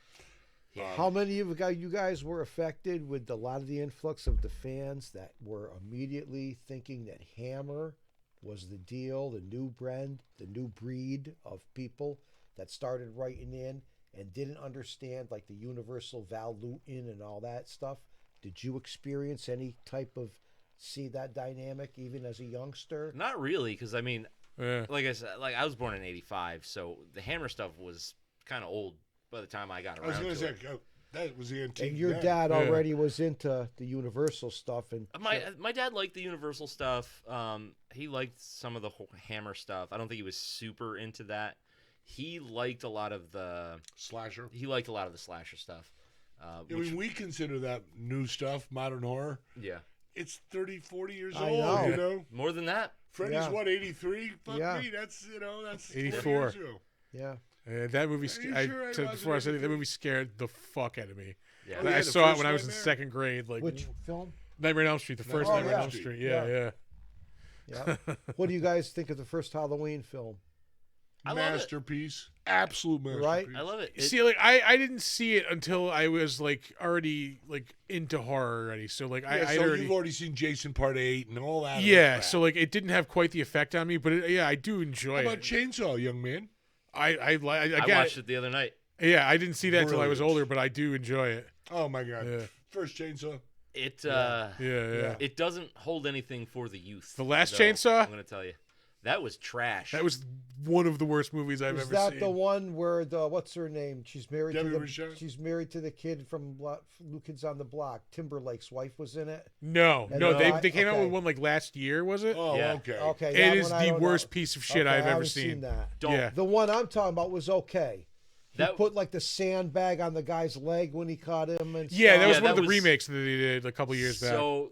Yeah. how many of you guys were affected with a lot of the influx of the fans that were immediately thinking that Hammer was the deal, the new breed of people that started writing in and didn't understand like the universal Val Lewton and all that stuff? Did you experience any type of see that dynamic even as a youngster? Not really, because I mean, Yeah. like I said, like I was born in '85, so the Hammer stuff was kind of old by the time I got I was around going to to it. say that was the antique. And your then. dad Yeah. already was into the Universal stuff, and My dad liked the Universal stuff. He liked some of the Hammer stuff. I don't think he was super into that. He liked a lot of the slasher. slasher stuff. I Which, mean, we consider that new stuff, modern horror. yeah, It's 30, 40 years I old, know. you know? more than that. Freddy's, Yeah. what, 83? Fuck Yeah. me, that's 84. 40 years ago. yeah. That movie. Are you sure I Said wasn't before I said it, that anything? movie scared the fuck out of me. Yeah, Oh, yeah, I the saw it first when I was in Nightmare? second grade. Like Which film? Nightmare on Elm Street, the first Oh, Nightmare on yeah. Elm Street. Yeah, Yeah. yeah. Yeah. What do you guys think of the first Halloween film? I love it. Masterpiece. Absolute masterpiece. Right? I love it. See, like I didn't see it until I was like already like into horror already. So like Yeah, I'd so already. you've already seen Jason Part 8 and all that. Yeah, other crap. so like it didn't have quite the effect on me, but yeah, I do enjoy How about it. Chainsaw, young man? I Again, watched it the other night. yeah, I didn't see that until I was Brilliant. older, but I do enjoy it. Oh, my God. Yeah. First Chainsaw. It Yeah. it doesn't hold anything for the youth. The Last though, Chainsaw? I'm gonna tell you, that was trash. That was one of the worst movies I've Is ever that seen. the one where the what's her name? She's married Debbie to the Rochelle? she's married to the kid from New Kids on the Block. Timberlake's wife was in it. No, And no, the they guy- they came out okay. with one like last year, was it? Oh, Yeah. okay. Okay, It that is one I the don't worst know. piece of shit Okay, I've I ever haven't seen. that. Don't. Yeah. The one I'm talking about was okay. He That- put like the sandbag on the guy's leg when he caught him, and Yeah, that stuff. was Yeah, one of that the was- remakes that they did a couple years back. So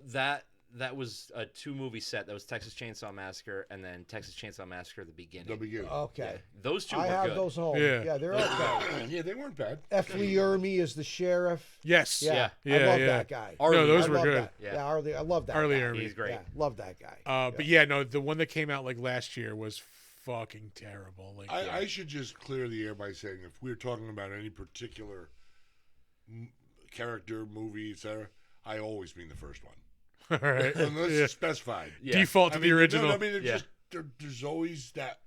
that was a 2-movie set. That was Texas Chainsaw Massacre and then Texas Chainsaw Massacre: The Beginning. The beginning. Okay, Yeah, those two I were have good. those home. Yeah. Yeah, they're okay. Yeah, they weren't bad. F. Lee Ermey is the sheriff. Yes. Yeah, Yeah, I love yeah. that guy. Arlie, No, those I were love good. That. Yeah. Yeah, Arlie, I love that. Arlie guy. Ermey. He's great. Yeah, love that guy. But yeah, no, the one that came out like last year was fucking terrible. Like, I should just clear the air by saying if we're talking about any particular character, movie, etc., I always mean the first one. all right. Unless Yeah. it's specified. Yeah. Default to the original. No, I mean, Yeah. there's always that.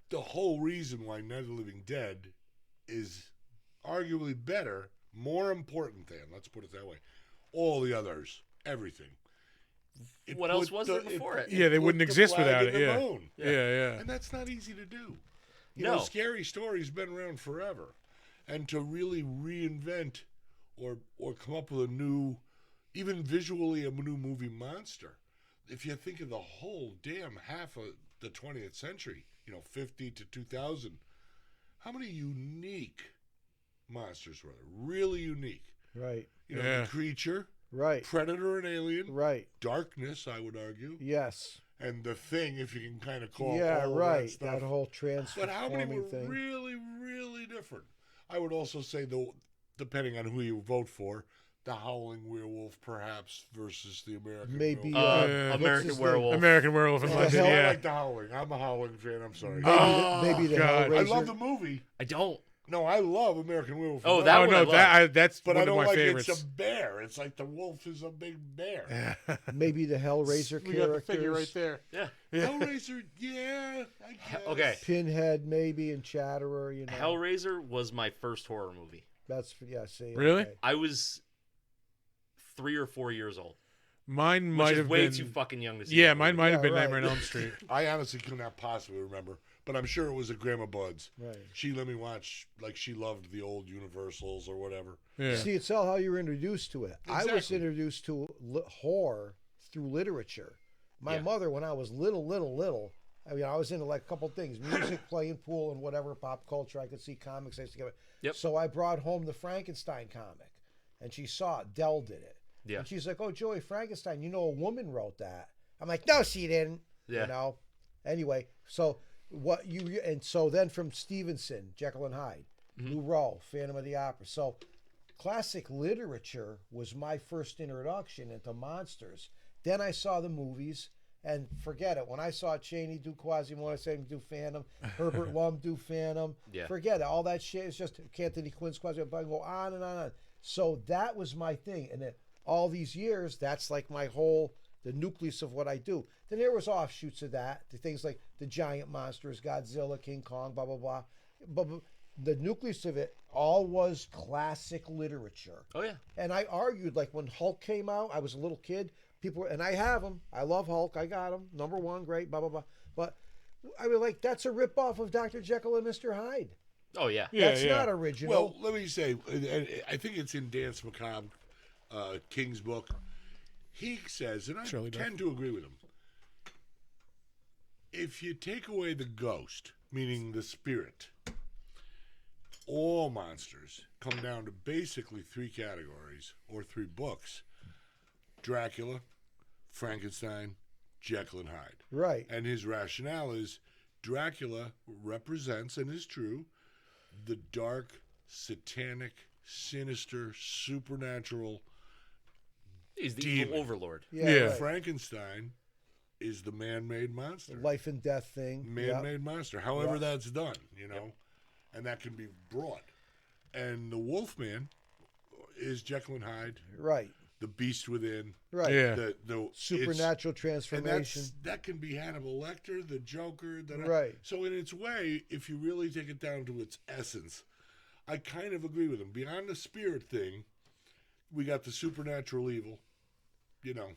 The whole reason why Night of the Living Dead is arguably better, more important than, let's put it that way, all the others, everything. It What else put was there before it? Yeah, they put wouldn't the exist flag without in it, the yeah. moon. Yeah. And that's not easy to do. No. Scary Story's been around forever. And to really reinvent or come up with a new, even visually a new movie monster, if you think of the whole damn half of the 20th century, 50 to 2000. How many unique monsters were there? Really unique. Right. Yeah. The Creature, Right. Predator and Alien, Right. Darkness, I would argue, Yes. and The Thing, if you can kind of call Yeah. all Right. that stuff. That whole But how many transforming were thing. really, really different? I would also say, though, depending on who you vote for, the Howling Werewolf, perhaps, versus the American Maybe Werewolf. what's American his name? Werewolf. American Werewolf in Oh, London. hell, I Yeah. like the Howling. I'm a Howling fan. I'm sorry. Maybe, maybe the God. Hellraiser. I love the movie. I don't. No, I love American Werewolf. in Oh, London. that Oh one I no, love. that's But one I don't of my like favorites. it's a bear. It's like the wolf is a big bear. Maybe the Hellraiser We got the characters. figure right there. Yeah. Hellraiser, yeah, I guess. Okay. Pinhead, maybe, and Chatterer. Hellraiser was my first horror movie. That's see. Really? okay. I was 3 or 4 years old, Mine which might is have way been. too fucking young to see. Yeah, that mine movie. might have Yeah, been right. Nightmare on Elm Street. I honestly could not possibly remember, but I'm sure it was a Grandma Bud's. Right. She let me watch, like she loved the old Universals or whatever. Yeah. See, it's all how you were introduced to it. I was Exactly. introduced to horror through literature. My Yeah. mother, when I was little, I mean, I was into like a couple things: music, playing pool, and whatever pop culture. I could see comics. I used to get it. Yep. So I brought home the Frankenstein comic, and she saw it. Dell did it. Yeah. And she's like, "Oh, Joey, Frankenstein, a woman wrote that." I'm like, "No, she didn't." Yeah. Anyway, so so then from Stevenson, Jekyll and Hyde, Lou Rowe, Phantom of the Opera. So classic literature was my first introduction into monsters. Then I saw the movies, and forget it. When I saw Chaney do Quasimodo, I saw him do Phantom, Herbert Lum do Phantom. Yeah. Forget it. All that shit is just Anthony Quinn's Quasimodo. But I go on and on and on. So that was my thing. And then all these years, that's like the nucleus of what I do. Then there was offshoots of that, the things like the giant monsters, Godzilla, King Kong, blah, blah, blah. But the nucleus of it all was classic literature. Oh yeah. And I argued, like when Hulk came out, I was a little kid. And I have him. I love Hulk. I got him. #1, great, blah, blah, blah. But I mean, like, that's a ripoff of Dr. Jekyll and Mr. Hyde. Oh yeah. Yeah, That's not original. Well, let me say, I think it's in Dance Macabre, King's book. He says, and I Shirley Duff. tend to agree with him, if you take away the ghost, meaning the spirit, all monsters come down to basically 3 categories or 3 books: Dracula, Frankenstein, Jekyll and Hyde. Right. And his rationale is Dracula represents, and is true, the dark, satanic, sinister, supernatural. He's the Demon. evil overlord. Yeah. Yeah. Right. Frankenstein is the man-made monster. Life and death thing. Man-made monster. However Yep. that's done, and that can be brought. And the Wolfman is Jekyll and Hyde, Right. the Beast Within, Right. Yeah. the Supernatural and transformation. that can be Hannibal Lecter, the Joker. Right. So in its way, if you really take it down to its essence, I kind of agree with him. Beyond the spirit thing, we got the supernatural evil,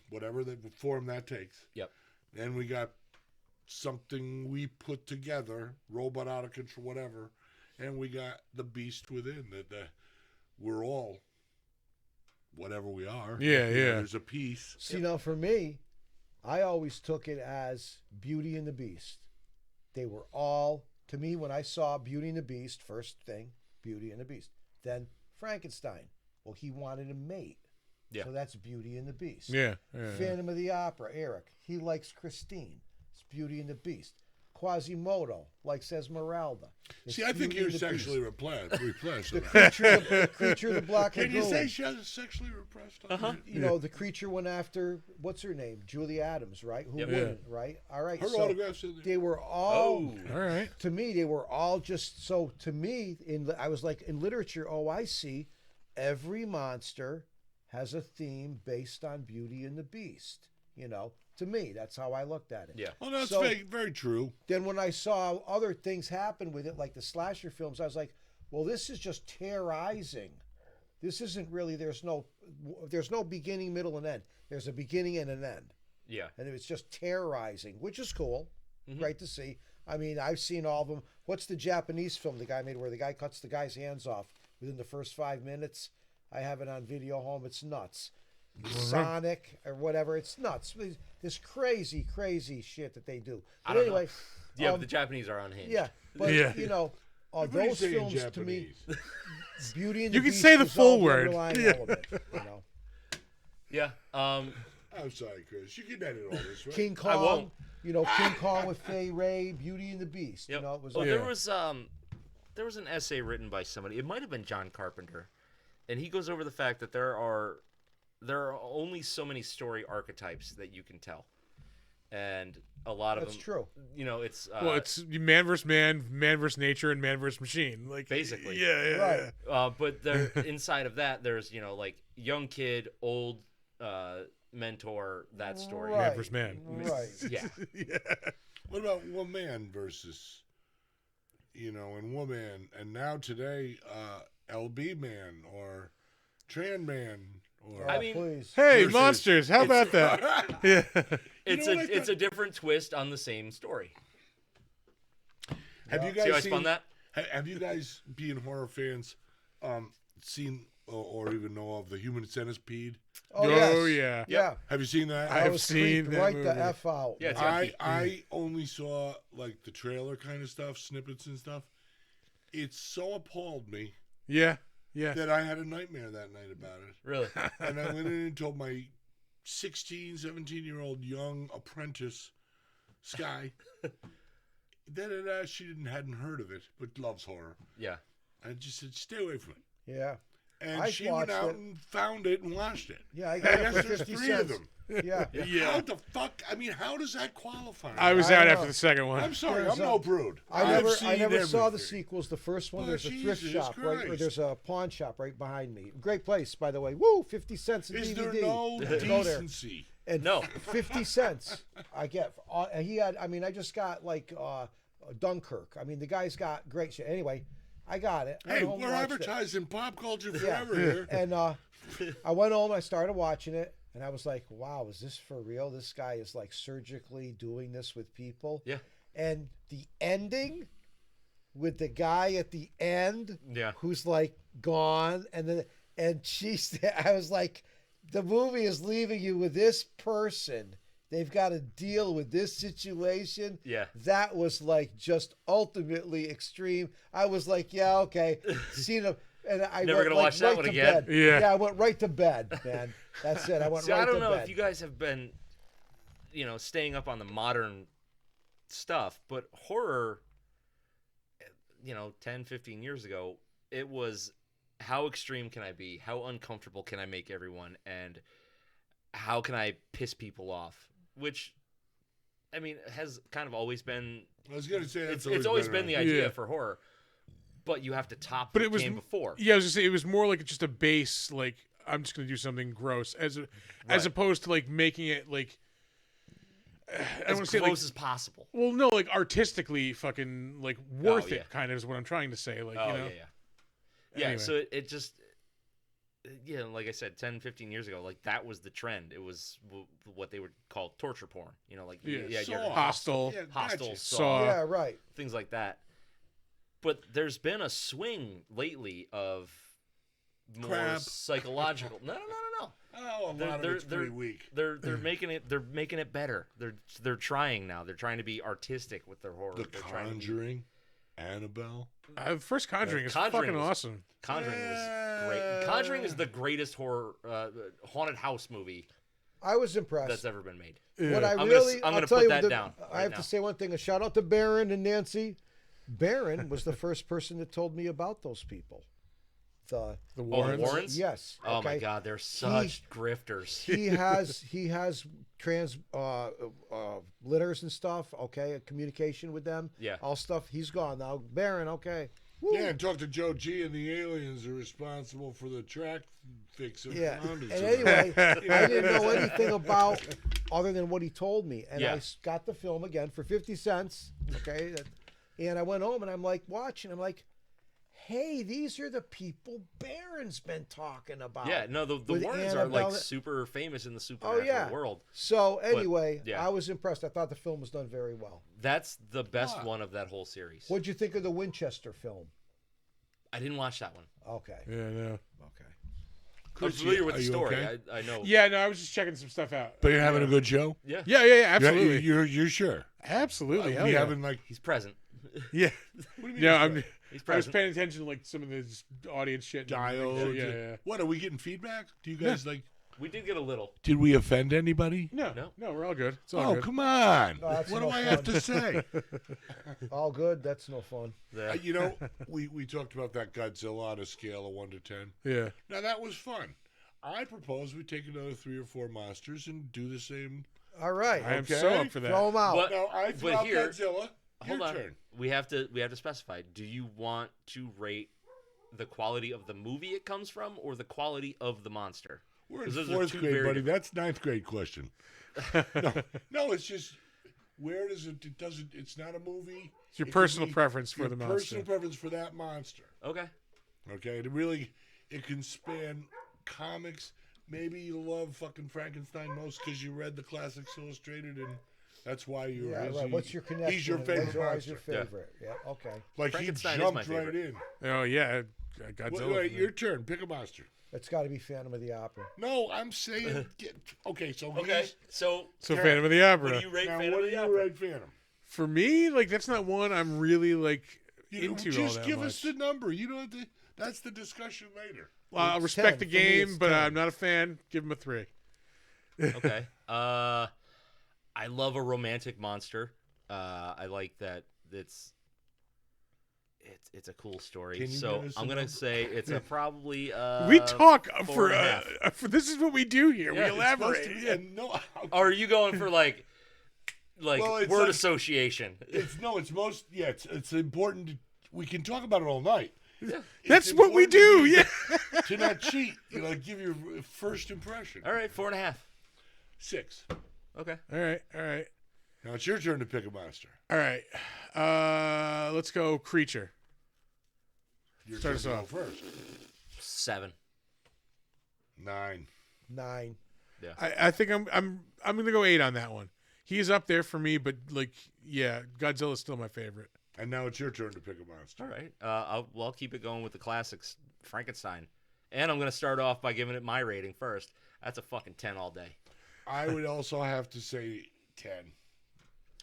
whatever the form that takes. Yep. Then we got something we put together, robot out of control, whatever, and we got the beast within. That we're all whatever we are. Yeah, yeah. There's a piece. See, now for me, I always took it as Beauty and the Beast. They were all, to me, when I saw Beauty and the Beast, first thing, Beauty and the Beast. Then Frankenstein. Well, he wanted a mate. Yeah. So that's Beauty and the Beast. Yeah. Phantom of the Opera, Eric. He likes Christine. It's Beauty and the Beast. Quasimodo likes Esmeralda. It's See, I think Beauty you're and the Beast. sexually repressed. The creature of the Black Can you Lagoon. say she's sexually repressed? The creature went after, what's her name? Julie Adams, right? Who Yep. wouldn't, right? All right. Her so autograph's in there. they were all, Oh. All right. to me, they were all just, so to me, I was like, in literature, I see every monster has a theme based on Beauty and the Beast. To me, that's how I looked at it. Yeah. Well, that's So- very, very true. Then when I saw other things happen with it, like the slasher films, I was like, well, this is just terrorizing. This isn't really, there's no beginning, middle, and end. There's a beginning and an end. Yeah. And it's just terrorizing, which is cool. Great to see. I mean, I've seen all of them. What's the Japanese film the guy made where the guy cuts the guy's hands off within the first 5 minutes? I have it on video home. It's nuts. Sonic or whatever. It's nuts. This crazy, crazy shit that they do. I But don't know. anyway, Yeah, but the Japanese are unhinged. yeah. But Yeah. you know, What do you those say in films to me, Japanese? Beauty and You the can Beast say the was full all the word. underlying Yeah. element, you know. Yeah. I'm sorry, Chris. You can edit all this, right? King I Kong, won't. you know, King Kong with Fay Ray, Beauty and the Beast. Yep. You know, it was Well, like, there was an essay written by somebody. It might have been John Carpenter, and he goes over the fact that there are only so many story archetypes that you can tell, and a lot of that's them. true. You know, it's Well, it's man versus man, man versus nature, and man versus machine. Like Basically. yeah. Right. but there inside of that, there's like young kid, old mentor. That story. Right. Man versus man. Right. Yeah. Yeah. What about woman versus, and woman, and now today, LB man or Tran man or. I mean, please. Hey, Versus- monsters! How about that? Yeah. It's know what I it's a different twist on the same story. Have you See how I guys spun seen that? Have you guys, being horror fans, seen or even know of the Human Centipede? Oh, Oh, yes. yeah. Yeah. Have you seen that? I have was seen creeped that right movie. the F out. Yeah, it's got I only saw like the trailer kind of stuff, snippets and stuff. It so appalled me Yeah. Yeah. that I had a nightmare that night about it. Really? And I went in and told my 16, 17-year-old young apprentice, Sky, that she hadn't heard of it, but loves horror. Yeah. I just said, stay away from it. Yeah. And I she went watched out it. and found it and watched it. Yeah, I I got it guess for there's 50 three cents. of them. Yeah. How the fuck? I mean, how does that qualify? I was I out know. after the second one. I'm sorry, There's I'm no prude. I I've never seen saw the everything. sequels. The first one, Oh, there's a thrift Jesus shop, right? Or Christ. there's a pawn shop right behind me. Great place, by the way. Woo, 50 cents a Is DVD. there no Go there. decency? And No. 50 cents I get. And he had, I mean, I just got like Dunkirk. I mean, the guy's got great shit. Anyway, I got it. I Hey, went home and we're watched it. advertising pop culture Yeah. forever here. And I went home, I started watching it, and I was like, wow, is this for real? This guy is like surgically doing this with people. Yeah. And the ending with the guy at the end Yeah. who's like gone, and she's I was like, the movie is leaving you with this person. They've got to deal with this situation. Yeah. That was like just ultimately extreme. I was like, yeah, okay. Seen him. And I Never went gonna like, watch that right one to again. Bed. Yeah. I went right to bed, man. That's it. I went See, right I don't to know bed. if you guys have been, staying up on the modern stuff, but horror, 10, 15 years ago, it was how extreme can I be? How uncomfortable can I make everyone? And how can I piss people off? Which, I mean, has kind of always been. I was going to say that's It's always been the idea Yeah. for horror, but you have to top But what it was came before. Yeah, I was gonna say it was more like just a base. Like I'm just gonna do something gross, as Right. opposed to like making it like. I don't As want to say close like. as possible. Well, no, like artistically, fucking like worth yeah. it. Kind of is what I'm trying to say. Like Oh, you know. yeah. Yeah, Anyway. so it just, like I said, 10, 15 years ago, like that was the trend. It was what they would call torture porn. Like Yeah, you had your Saw. Hostile. Yeah, Hostel, gotcha. Saw, Yeah, right. things like that. But there's been a swing lately of more Crap. psychological. No. Oh, a lot of it's pretty weak. They're making it better. They're trying now. They're trying to be artistic with their horror. The They're trying to be- Conjuring, Annabelle. First Conjuring is Conjuring fucking was- awesome. Conjuring was great. Conjuring is the greatest horror haunted house movie I was impressed. that's ever been made. What I I'm gonna- really, I'm I'll gonna tell put you, that down I right have now. to say one thing. A shout out to Baron and Nancy. Baron was the first person that told me about those people. The Oh, the Warrens. Warrens? Yes. Oh okay. my God, they're such grifters. He has litters and stuff. Okay, communication with them. Yeah. All stuff. He's gone now. Baron. Okay. Woo. Yeah, and talk to Joe G and the aliens are responsible for the track fixing. Yeah. And And anyway, I didn't know anything about other than what he told me, and Yeah. I got the film again for 50 cents. Okay. And I went home and I'm like watching. I'm like, hey, these are the people Baron's been talking about. Yeah, no, the With Warrens are like Annabelle- super famous in the supernatural yeah. world. So anyway, yeah. I was impressed. I thought the film was done very well. That's the best What? one of that whole series. What'd you think of the Winchester film? I didn't watch that one. Okay. Yeah, no. Okay. I'm familiar with are the you story. okay? I know. Yeah, no, I was just checking some stuff out. But you're having a good show. Yeah. Yeah, absolutely, You're sure? absolutely. Hell We yeah. having like. He's present. Yeah, What do you mean? no, it's I'm. like He's I was present. paying attention to like some of the audience shit. and dialed. Yeah. What are we getting feedback? Do you guys like? We did get a little. Did we offend anybody? No, No. no, we're all good. It's all Oh, good. come on! No, that's What do no I have fun. to say? All good. That's no fun. Yeah. You know, we talked about that Godzilla on a scale of 1 to 10. Yeah. Now that was fun. I propose we take another 3 or 4 monsters and do the same. All right. I am Okay. so up for that. Throw them out. But- Now I threw but out here- Godzilla. Hold Your on. turn. We have to specify. Do you want to rate the quality of the movie it comes from, or the quality of the monster? We're in 'Cause those are 4th two grade, very buddy. different- That's 9th grade question. No, it's just where does it? It doesn't. It's not a movie. It's your It could personal be preference for your the monster. personal preference for that monster. Okay. Okay, it can span comics. Maybe you love fucking Frankenstein most because you read the Classics Illustrated, and that's why you're. Yeah, his. right. What's your connection? He's your and favorite what's always monster. your Yeah. favorite? Yeah. Okay. Like he Frankenstein is jumped my right favorite. in. Oh yeah, Godzilla. Wait, for me. your turn. Pick a monster. It's got to be Phantom of the Opera. No, I'm saying. Okay, so Okay. he's- So So Phantom of the Opera. what do you rate now Phantom what of do the you Opera? rate Phantom? For me, like that's not one I'm really like into all Just that give much. us the number. You don't have to. That's the discussion later. Well, I'll It's respect 10. the For me, game, it's but 10. I'm not a fan. Give him a 3. Okay. I love a romantic monster. I like that it's a cool story. Can you So give us I'm a gonna number? say it's a probably We talk for 4.5. for this is what we do here. Yeah, we it's supposed elaborate. Supposed to- Yeah. and no, Or are you going for like Well, it's word like- association? it's most. Yeah, it's important. We can talk about it all night. It's That's what we important to do. be- Yeah. To not cheat, give your first impression. All right, 4.5. 6. Okay. All right. All right. Now it's your turn to pick a monster. All right. Let's go creature. Your Start turn us to off. go first. 7. 9. 9. I think I'm gonna go 8 on that one. He's up there for me, but like yeah, Godzilla's still my favorite. And now it's your turn to pick a monster. All right. I'll keep it going with the classics, Frankenstein, and I'm gonna start off by giving it my rating first. That's a fucking 10 all day. I would also have to say 10.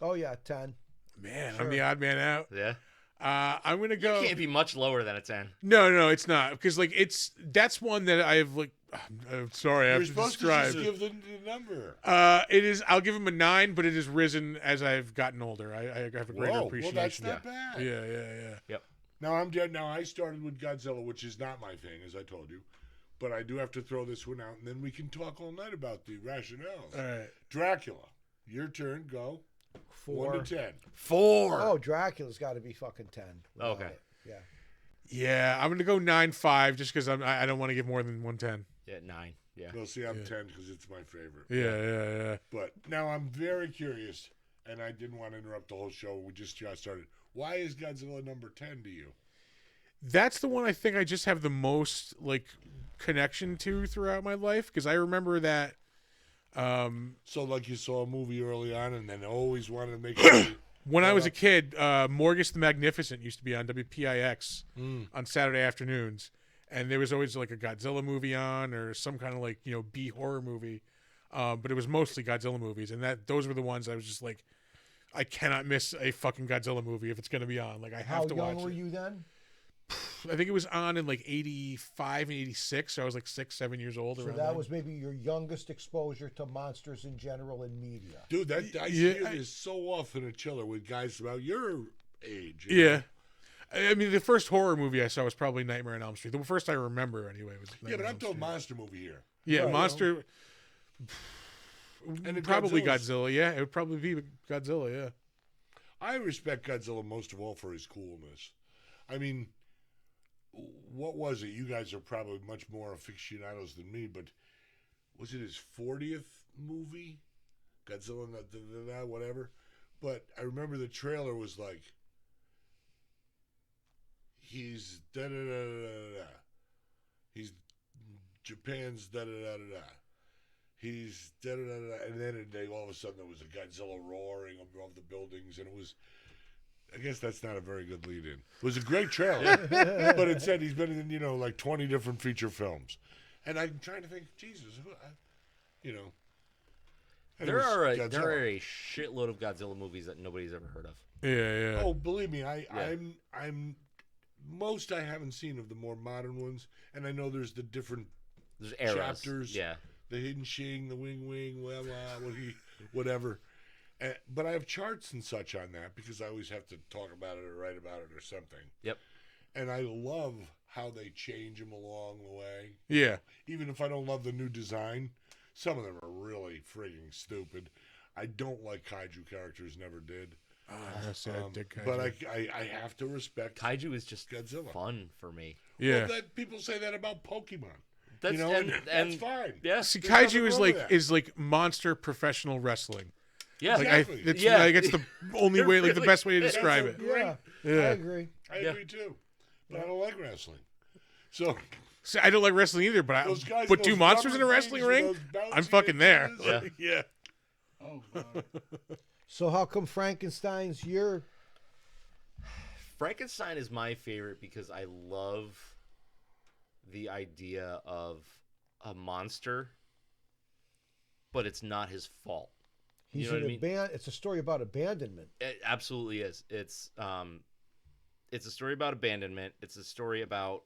Oh yeah, 10. Man, I'm Sure. the odd man out. Yeah. I'm gonna go. Can't be much lower than a 10. No, it's not because like that's one that I've like. I'm sorry, I You're have to supposed describe. to just give the number. It is. I'll give him a 9, but it has risen as I've gotten older. I have a greater Whoa, well, appreciation. that's not bad. Yeah. Now I'm dead. Now I started with Godzilla, which is not my thing, as I told you. But I do have to throw this one out, and then we can talk all night about the rationales. All right. Dracula, your turn. Go. 4. 1 to 10. 4. Oh, Dracula's got to be fucking 10. without Okay. it. Yeah. Yeah, I'm gonna go 9.5 just because I don't want to give more than 110. Yeah, 9. Yeah. Well, see, I'm Yeah. 10 because it's my favorite. Yeah. But now I'm very curious, and I didn't want to interrupt the whole show. We just got started. Why is Godzilla number 10 to you? That's the one I think I just have the most like connection to throughout my life because I remember that. So, like, you saw a movie early on, and then always wanted to make sure. When I was a kid, Morgus the Magnificent used to be on WPIX on Saturday afternoons, and there was always like a Godzilla movie on or some kind of like B horror movie, but it was mostly Godzilla movies, and those were the ones I was just like, I cannot miss a fucking Godzilla movie if it's gonna be on. Like I have How to young watch were it. you then? I think it was on in like 85 and 86, so I was like 7 years old. So around that then. was maybe your youngest exposure to monsters in general in media. Dude, I Yeah, hear this so often at Chiller with guys about your age. you Yeah. know? I mean, the first horror movie I saw was probably Nightmare on Elm Street. The first I remember, anyway, was Yeah, Nightmare but on I'm Elm talking Street. monster movie here. Yeah, Right, monster. And the Probably Godzilla's- Godzilla. Yeah, it would probably be Godzilla. Yeah. I respect Godzilla most of all for his coolness. I mean, what was it? You guys are probably much more aficionados than me, but was it his 40th movie? Godzilla, whatever. But I remember the trailer was like, he's da da da da da da. He's Japan's da da da da da. He's da da da da. And then all of a sudden there was a Godzilla roaring above the buildings, and it was. I guess that's not a very good lead-in. It was a great trailer, but it said he's been in like 20 different feature films, And I'm trying to think, Jesus, you know. And it There was are a, Godzilla. there are a shitload of Godzilla movies that nobody's ever heard of. Yeah. Oh, believe me, I'm most I haven't seen of the more modern ones, and I know there's the different There's eras. chapters. Yeah. The Hidden Shing, the Wing, blah, blah, whatever. But I have charts and such on that because I always have to talk about it or write about it or something. Yep. And I love how they change them along the way. Yeah. Even if I don't love the new design, some of them are really frigging stupid. I don't like kaiju characters, never did. That's it. Dick Kaiju. But I have to respect Kaiju is just Godzilla. fun for me. Yeah. Well, people say that about Pokemon. That's and and that's fine. Yeah. See, There's nothing kaiju is wrong like with that. monster professional wrestling. Yeah. Like Exactly. it's Yeah. like it's the only way, like the really- best way to That's describe a it. great- Yeah, Yeah. I agree. I Yeah. agree too. But I don't like wrestling. So See, I don't like wrestling either, but those guys, but do those monsters in a rubber wrestling things ring? with those bouncy I'm fucking there. antennas. Yeah. Yeah. Oh God. So how come Frankenstein's your? Frankenstein is my favorite because I love the idea of a monster, but it's not his fault. He's You know what I mean? It's a story about abandonment. It absolutely is. It's a story about abandonment. It's a story about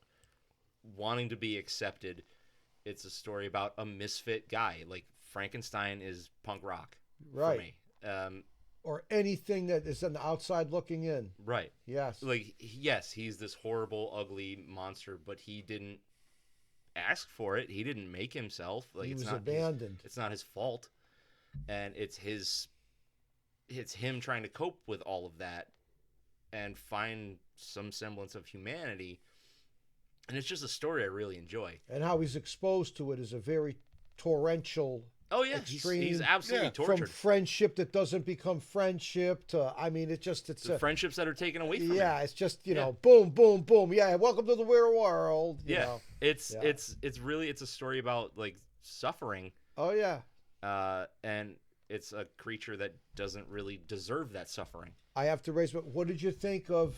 wanting to be accepted. It's a story about a misfit guy. Like Frankenstein is punk rock Right. for me. Or anything that is on the outside looking in. Right. Yes. Like yes, he's this horrible, ugly monster, but he didn't ask for it. He didn't make himself. Like He it's was not abandoned. It's not his fault, and it's him trying to cope with all of that and find some semblance of humanity. And it's just a story I really enjoy. And how he's exposed to it is a very torrential, Oh yeah, Extreme- he's absolutely yeah, from tortured. friendship that doesn't become friendship to, I mean, it's The friendships that are taken away from him. yeah, it's just, you Yeah. know, boom, boom, boom. Yeah, welcome to the weird world. You Yeah, know. it's Yeah. it's really it's a story about like suffering, Oh, yeah. and it's a creature that doesn't really deserve that suffering. I have to raise, but what did you think of,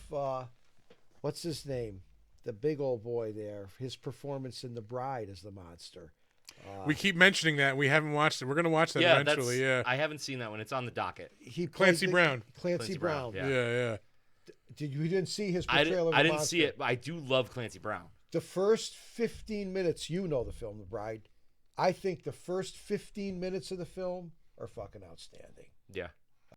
what's his name? The big old boy there, his performance in The Bride as the monster. We keep mentioning that. We haven't watched it. We're going to watch that Yeah, eventually. Yeah. I haven't seen that one. It's on the docket. He played Clancy Brown. Clancy Brown. Yeah. Yeah. You didn't see his I portrayal of didn't, the I didn't monster. see it, but I do love Clancy Brown. The first 15 minutes, you know the film, The Bride. I think the first 15 minutes of the film are fucking outstanding. Yeah.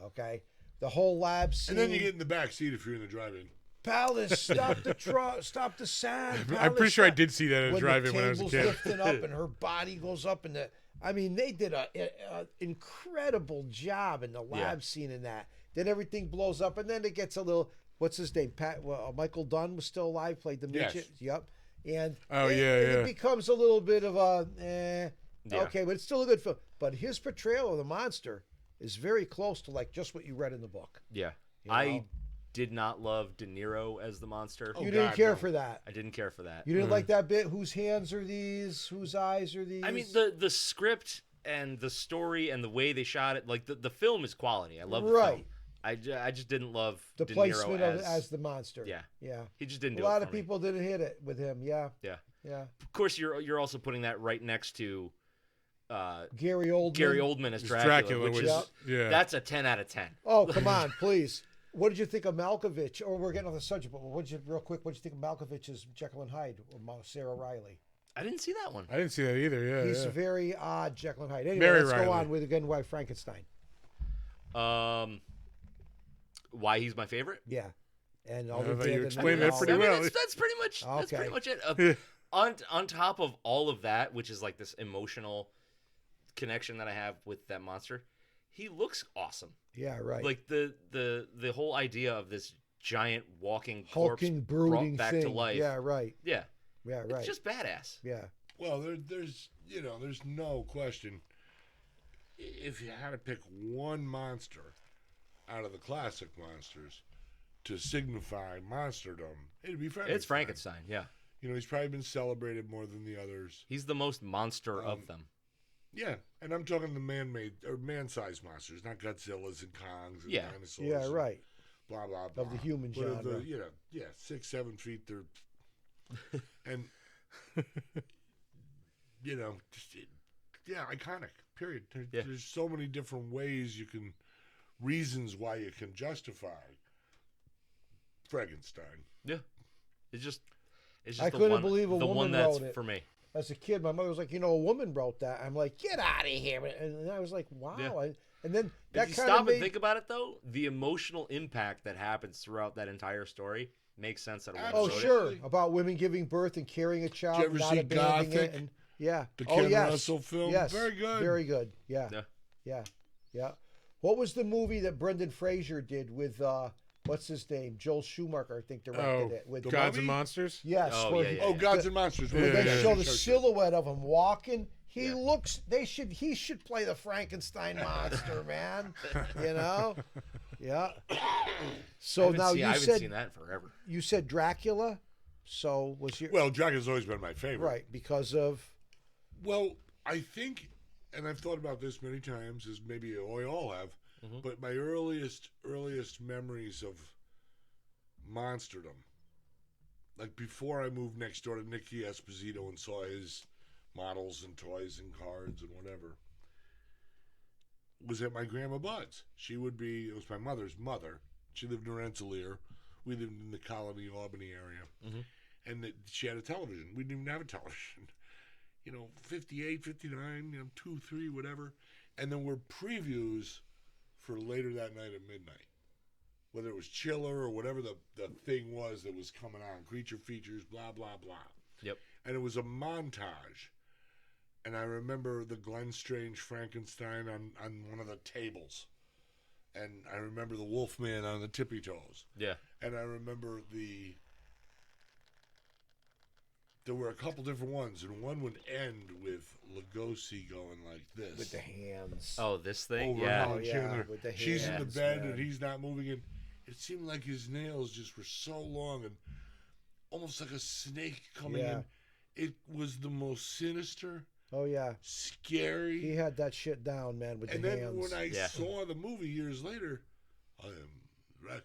Okay? The whole lab scene. And then you get in the back seat if you're in the drive-in. Palace, stop the sound. I'm Palace, pretty sure I stop." did see that at a When drive-in the when I was a table's kid. lifting up and her body goes up, and I mean, they did a incredible job in the lab scene in that. Then everything blows up, and then it gets a little. What's his name? Michael Dunn was still alive, played the Yes. midget. Yep. And Oh, it, yeah, and yeah. it becomes a little bit of a Yeah. okay, but it's still a good film. But his portrayal of the monster is very close to like just what you read in the book. Yeah. You I know? did not love De Niro as the monster. Oh, You didn't God, care no. for that. I didn't care for that. You didn't like that bit. Whose hands are these? Whose eyes are these? I mean, the script and the story and the way they shot it, like the film is quality. I love the Right. film. I just didn't love the De Niro placement of as the monster. Yeah. Yeah. He just didn't A do it lot for of me. people didn't hit it with him. Yeah. Yeah. Yeah. Of course, you're also putting that right next to Gary Oldman. Gary Oldman as It's Dracula, which is yeah. that's a 10 out of 10. Oh, come on, please. What did you think of Malkovich? Or we're getting off the subject, but what did you think of Malkovich's Jekyll and Hyde or Sarah Riley? I didn't see that one. I didn't see that either. Yeah. He's yeah. very odd, Jekyll and Hyde. Anyway, Very let's go Riley. on with again why Frankenstein. Why he's my favorite? Yeah. And all I the thought you dead and explained all that pretty that. well. That's pretty much that's Okay. pretty much it. On top of all of that, which is like this emotional connection that I have with that monster, he looks awesome. Yeah, right. Like the whole idea of this giant walking corpse hulking, brought brooding back thing. to life. Yeah, right. Yeah, Yeah, right. it's just badass. Yeah. Well, there's no question. If you had to pick one monster out of the classic monsters to signify monsterdom, it'd be Frankenstein. It's Frankenstein. Yeah, You know, he's probably been celebrated more than the others. he's the most monster of them. Yeah, and I'm talking the man-made or man-sized monsters, not Godzillas and Kongs and Yeah. dinosaurs. Yeah, and right. Blah blah blah. Of the human But of genre. the 6-7 feet. They're and you know, iconic. Period. Yeah. There's so many different ways reasons why you can justify Frankenstein. Yeah. It's just I the couldn't one, believe a the woman one that's wrote it. for me. As a kid, my mother was like, a woman wrote that. I'm like, get out of here. And I was like, wow. Yeah. And then If that you kind stop of and think about it, though, the emotional impact that happens throughout that entire story makes sense that a woman Oh, wrote it. sure. Absolutely. About women giving birth and carrying a child, Did you ever not see abandoning Gothic? it. And, yeah. The Oh, Ken yes. Russell film? Yes. Very good. Very good. Yeah. Yeah. Yeah. Yeah. What was the movie that Brendan Fraser did with, what's his name? Joel Schumacher, I think, directed it. With The Gods Mummy? and Monsters. Yes. Oh, where yeah, he- yeah, Oh, Gods and Monsters. where they Yeah, show yeah, the sure. silhouette of him walking. He Yeah. looks. He should play the Frankenstein monster, man. You know. Yeah. So now I you haven't said seen that in forever. you said Dracula. So was your Well, Dracula's always been my favorite. right because of Well, I think, and I've thought about this many times, as maybe we all have, but my earliest memories of monsterdom, like before I moved next door to Nicky Esposito and saw his models and toys and cards and whatever, was at my grandma Bud's. It was my mother's mother. She lived in Rensselaer. We lived in the Colony, Albany area. And she had a television. We didn't even have a television. 58, 59, 2, 3, whatever. And then were previews for later that night at midnight. Whether it was Chiller or whatever the thing was that was coming on. Creature features, blah, blah, blah. Yep. And it was a montage. And I remember the Glenn Strange Frankenstein on one of the tables. And I remember the Wolfman on the tippy toes. Yeah. And I remember there were a couple different ones, and one would end with Lugosi going like this. with the hands. Oh, this thing? Over Yeah. Helen yeah, Chandler. with the She's in the hands, bed man. and he's not moving, and it seemed like his nails just were so long and almost like a snake coming Yeah. in. It was the most sinister, Oh yeah, scary. he had that shit down, man, with and the then hands. when I Yeah. saw the movie years later, I am Dracula.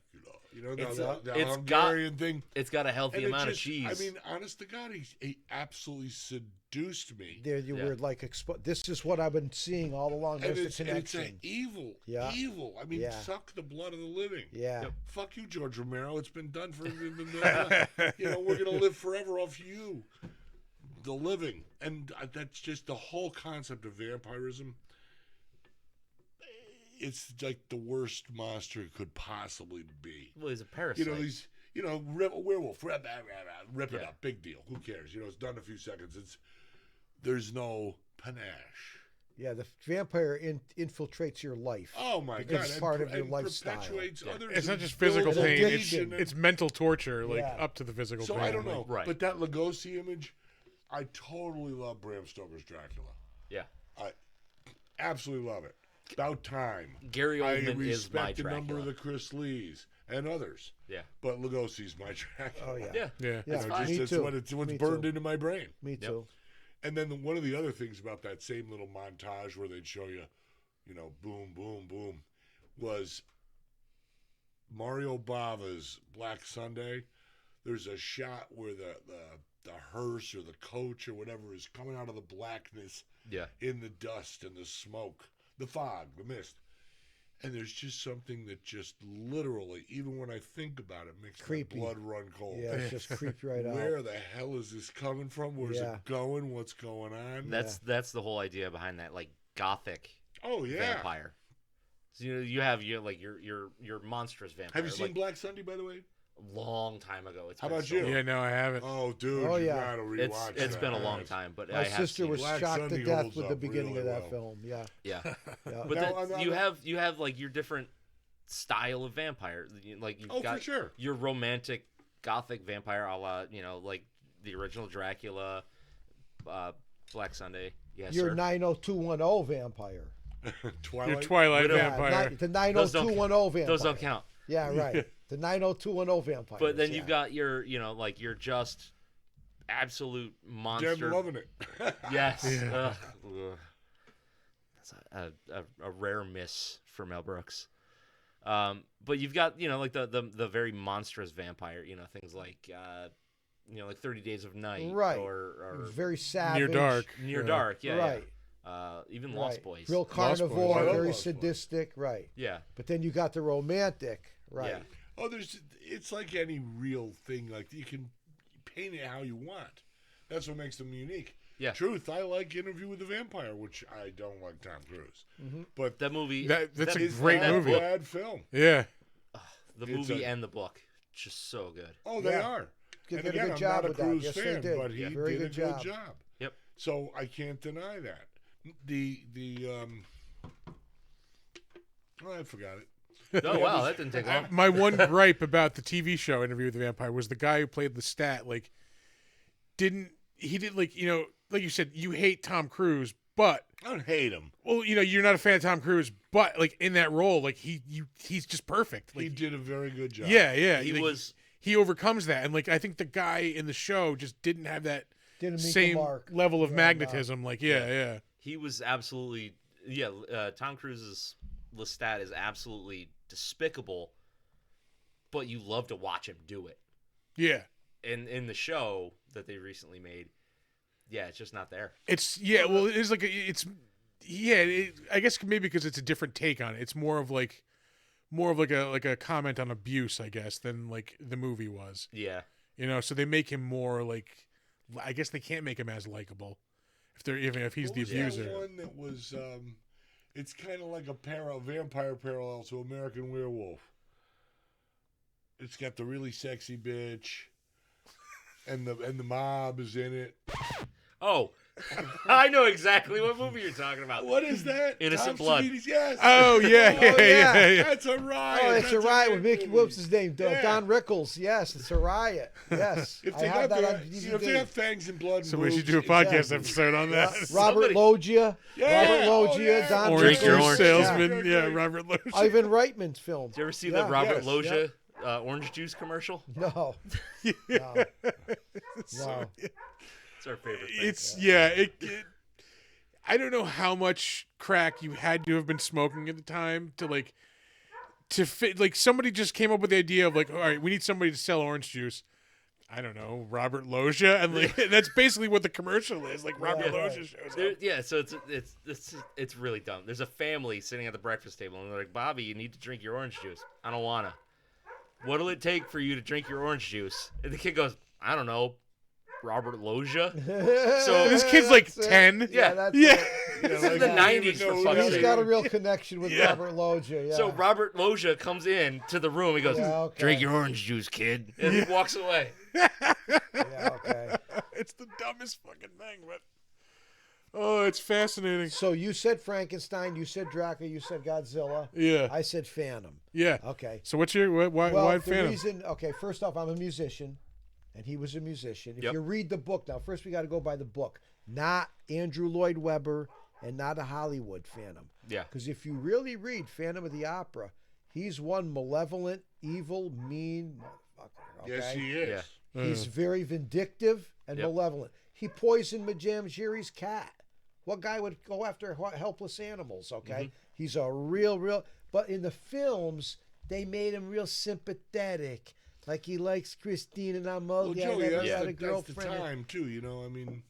It's The got- Hungarian thing. It's got a healthy And it amount just, of cheese. I mean, honest to God, he absolutely seduced me. There you Yeah. were like, this is what I've been seeing all along. And There's the it's connection. an evil. Yeah. I mean, Yeah. suck the blood of the living. Yeah. Yep. Fuck you, George Romero. It's been done for. We're gonna live forever off you, the living, and that's just the whole concept of vampirism. It's like the worst monster it could possibly be. well, he's a parasite. Werewolf, rip it Yeah. up, big deal. Who cares? It's done in a few seconds. There's no panache. Yeah, the vampire infiltrates your life. Oh my Becomes God! part of your and lifestyle. perpetuates Yeah. others It's not and just physical builds pain. It's, addiction and- it's mental torture, like Yeah. up to the physical so pain. I don't know, Right. but that Lugosi image, I totally love Bram Stoker's Dracula. Yeah. I absolutely love it. About time. Gary I Oldman is my respect the number Dracula. of the Chris Lees and others, Yeah. but Lugosi's my Dracula. Oh yeah. Yeah. Yeah. Yeah, Just, me it's too. what's Me burned too. into my brain. Me Yep. too. And then one of the other things about that same little montage where they'd show you, boom, boom, boom, was Mario Bava's Black Sunday. There's a shot where the hearse or the coach or whatever is coming out of the blackness Yeah. in the dust and the smoke, the fog, the mist. And there's just something that just literally, even when I think about it, makes Creepy. my blood run cold. Yeah, it's just creeped right out. Where the hell is this coming from? Where's Yeah. it going? What's going on? That's the whole idea behind that, like gothic Oh yeah. vampire. So you have your monstrous vampire. Have you seen like, Black Sunday, by the way? long time ago? It's How been about so you? long. Yeah, no, I haven't. Oh, dude, Oh, you yeah. gotta rewatch It's been a that. long time, but My I have sister seen was it. Black shocked Sunday to death holds with the up beginning really of that well. film. Yeah. Yeah. Yeah. But Now, then you have like your different style of vampire. Like you've Oh, got for sure. your romantic gothic vampire, a la like the original Dracula, Black Sunday. Yes, You're sir. 90210 vampire. Twilight. Your Twilight Widow. Yeah, vampire. the Those don't 90210 vampire. Those don't count. Yeah, right. The 90210 vampire. But then you've got your like your just absolute monster. Damn loving it. Yes. Yeah. Ugh. That's a rare miss for Mel Brooks. But you've got like the very monstrous vampire. Things like like 30 Days of Night, Right. or Very savage. Dark. Near Yeah. Dark, yeah, Right. yeah. Even Lost Right. Boys. Real Boys. carnivore, I love very Lost Boys. sadistic. Right. Yeah, But then you got the romantic. Right. yeah. Oh, it's like any real thing. Like you can paint it how you want. That's what makes them unique. Yeah. Truth, I like Interview with the Vampire, which I don't like Tom Cruise. But That movie. That's a is great not movie. a bad film. Yeah. The It's movie a- and the book, just so good. Oh, they Yeah. are. They And did a again, good I'm job not a with that. Cruise Yes, they fan, did. but he Yeah. Very did a good good job. job. Yep. So I can't deny that. Oh, I forgot it. Oh wow, that didn't take long. My one gripe about the TV show Interview with the Vampire was the guy who played the stat did like you said, you hate Tom Cruise, but I don't hate him. well, you're not a fan of Tom Cruise, but like in that role, like he's just perfect. He Like did a very good job. yeah, He like, was. he overcomes that, and like I think the guy in the show just didn't have that Didn't meet the same mark. level of Yeah, magnetism. Like yeah. He was absolutely. Yeah. Tom Cruise's Lestat is absolutely despicable, but you love to watch him do it. Yeah. In the show that they recently made, yeah, it's just not there. Well, it is like I guess maybe because it's a different take on it. It's more of like a comment on abuse, I guess, than like the movie was. Yeah. So they make him more like, I guess they can't make him as likable if he's What the was abuser. that one that was it's kind of like a vampire parallel to American Werewolf. It's got the really sexy bitch, and the mob is in it. Oh, I know exactly what movie you're talking about. What is that? Innocent Tom Blood. Savini's- yes. Oh yeah, Oh, yeah. That's a riot. Oh, it's a That's riot good with Mickey. movie. What's his name? Yeah. Don Rickles. Yes, it's a riot. Yes, If I they have got that on if they DVD. have fangs and blood, and So we should do a boobs, podcast exactly. episode on that. Robert Somebody- Loggia. Yeah. Robert Oh, Loggia. yeah. Don Orange Drink your Rickles. juice orange salesman. Yeah. Yeah, Robert Lowe. Ivan Reitman's film. Did you ever see Yeah, the Robert yes, Loggia orange juice commercial? No. No. No. It's our favorite thing. It's I don't know how much crack you had to have been smoking at the time to fit. Like somebody just came up with the idea of like, all right, we need somebody to sell orange juice. I don't know, Robert Loggia, and like that's basically what the commercial is. Like Robert Yeah, Loggia right. shows There- up. yeah, so it's really dumb. There's a family sitting at the breakfast table, and they're like, "Bobby, you need to drink your orange juice." I don't wanna. What'll it take for you to drink your orange juice? And the kid goes, "I don't know, Robert Loggia." So this kid's like That's it. 10. Yeah. That's Yeah. it. This like, is the I don't 90s even for know who fuck's that He's sake. got a real connection with Yeah. Robert Loggia. Yeah. So Robert Loggia comes in to the room. He goes, Yeah, okay. "Drink your orange juice, kid," and he walks away. Yeah, okay. It's the dumbest fucking thing, but oh, it's fascinating. So you said Frankenstein, you said Dracula, you said Godzilla. Yeah, I said Phantom. yeah. Okay. So what's your why Well, the Phantom? reason, okay, first off, I'm a musician, and he was a musician. If Yep. you read the book, now first we got to go by the book, not Andrew Lloyd Webber and not a Hollywood Phantom. Yeah. Because if you really read Phantom of the Opera, he's one malevolent, evil, mean motherfucker. Okay? Yes, he is. Yeah. He's very vindictive and Yep. malevolent. He poisoned Madame Giry's cat. What guy would go after helpless animals? Okay, he's a real. But in the films, they made him real sympathetic, like he likes Christine and I'm Well, okay. Joey, I never that's, had a that's the girlfriend. time too. I mean,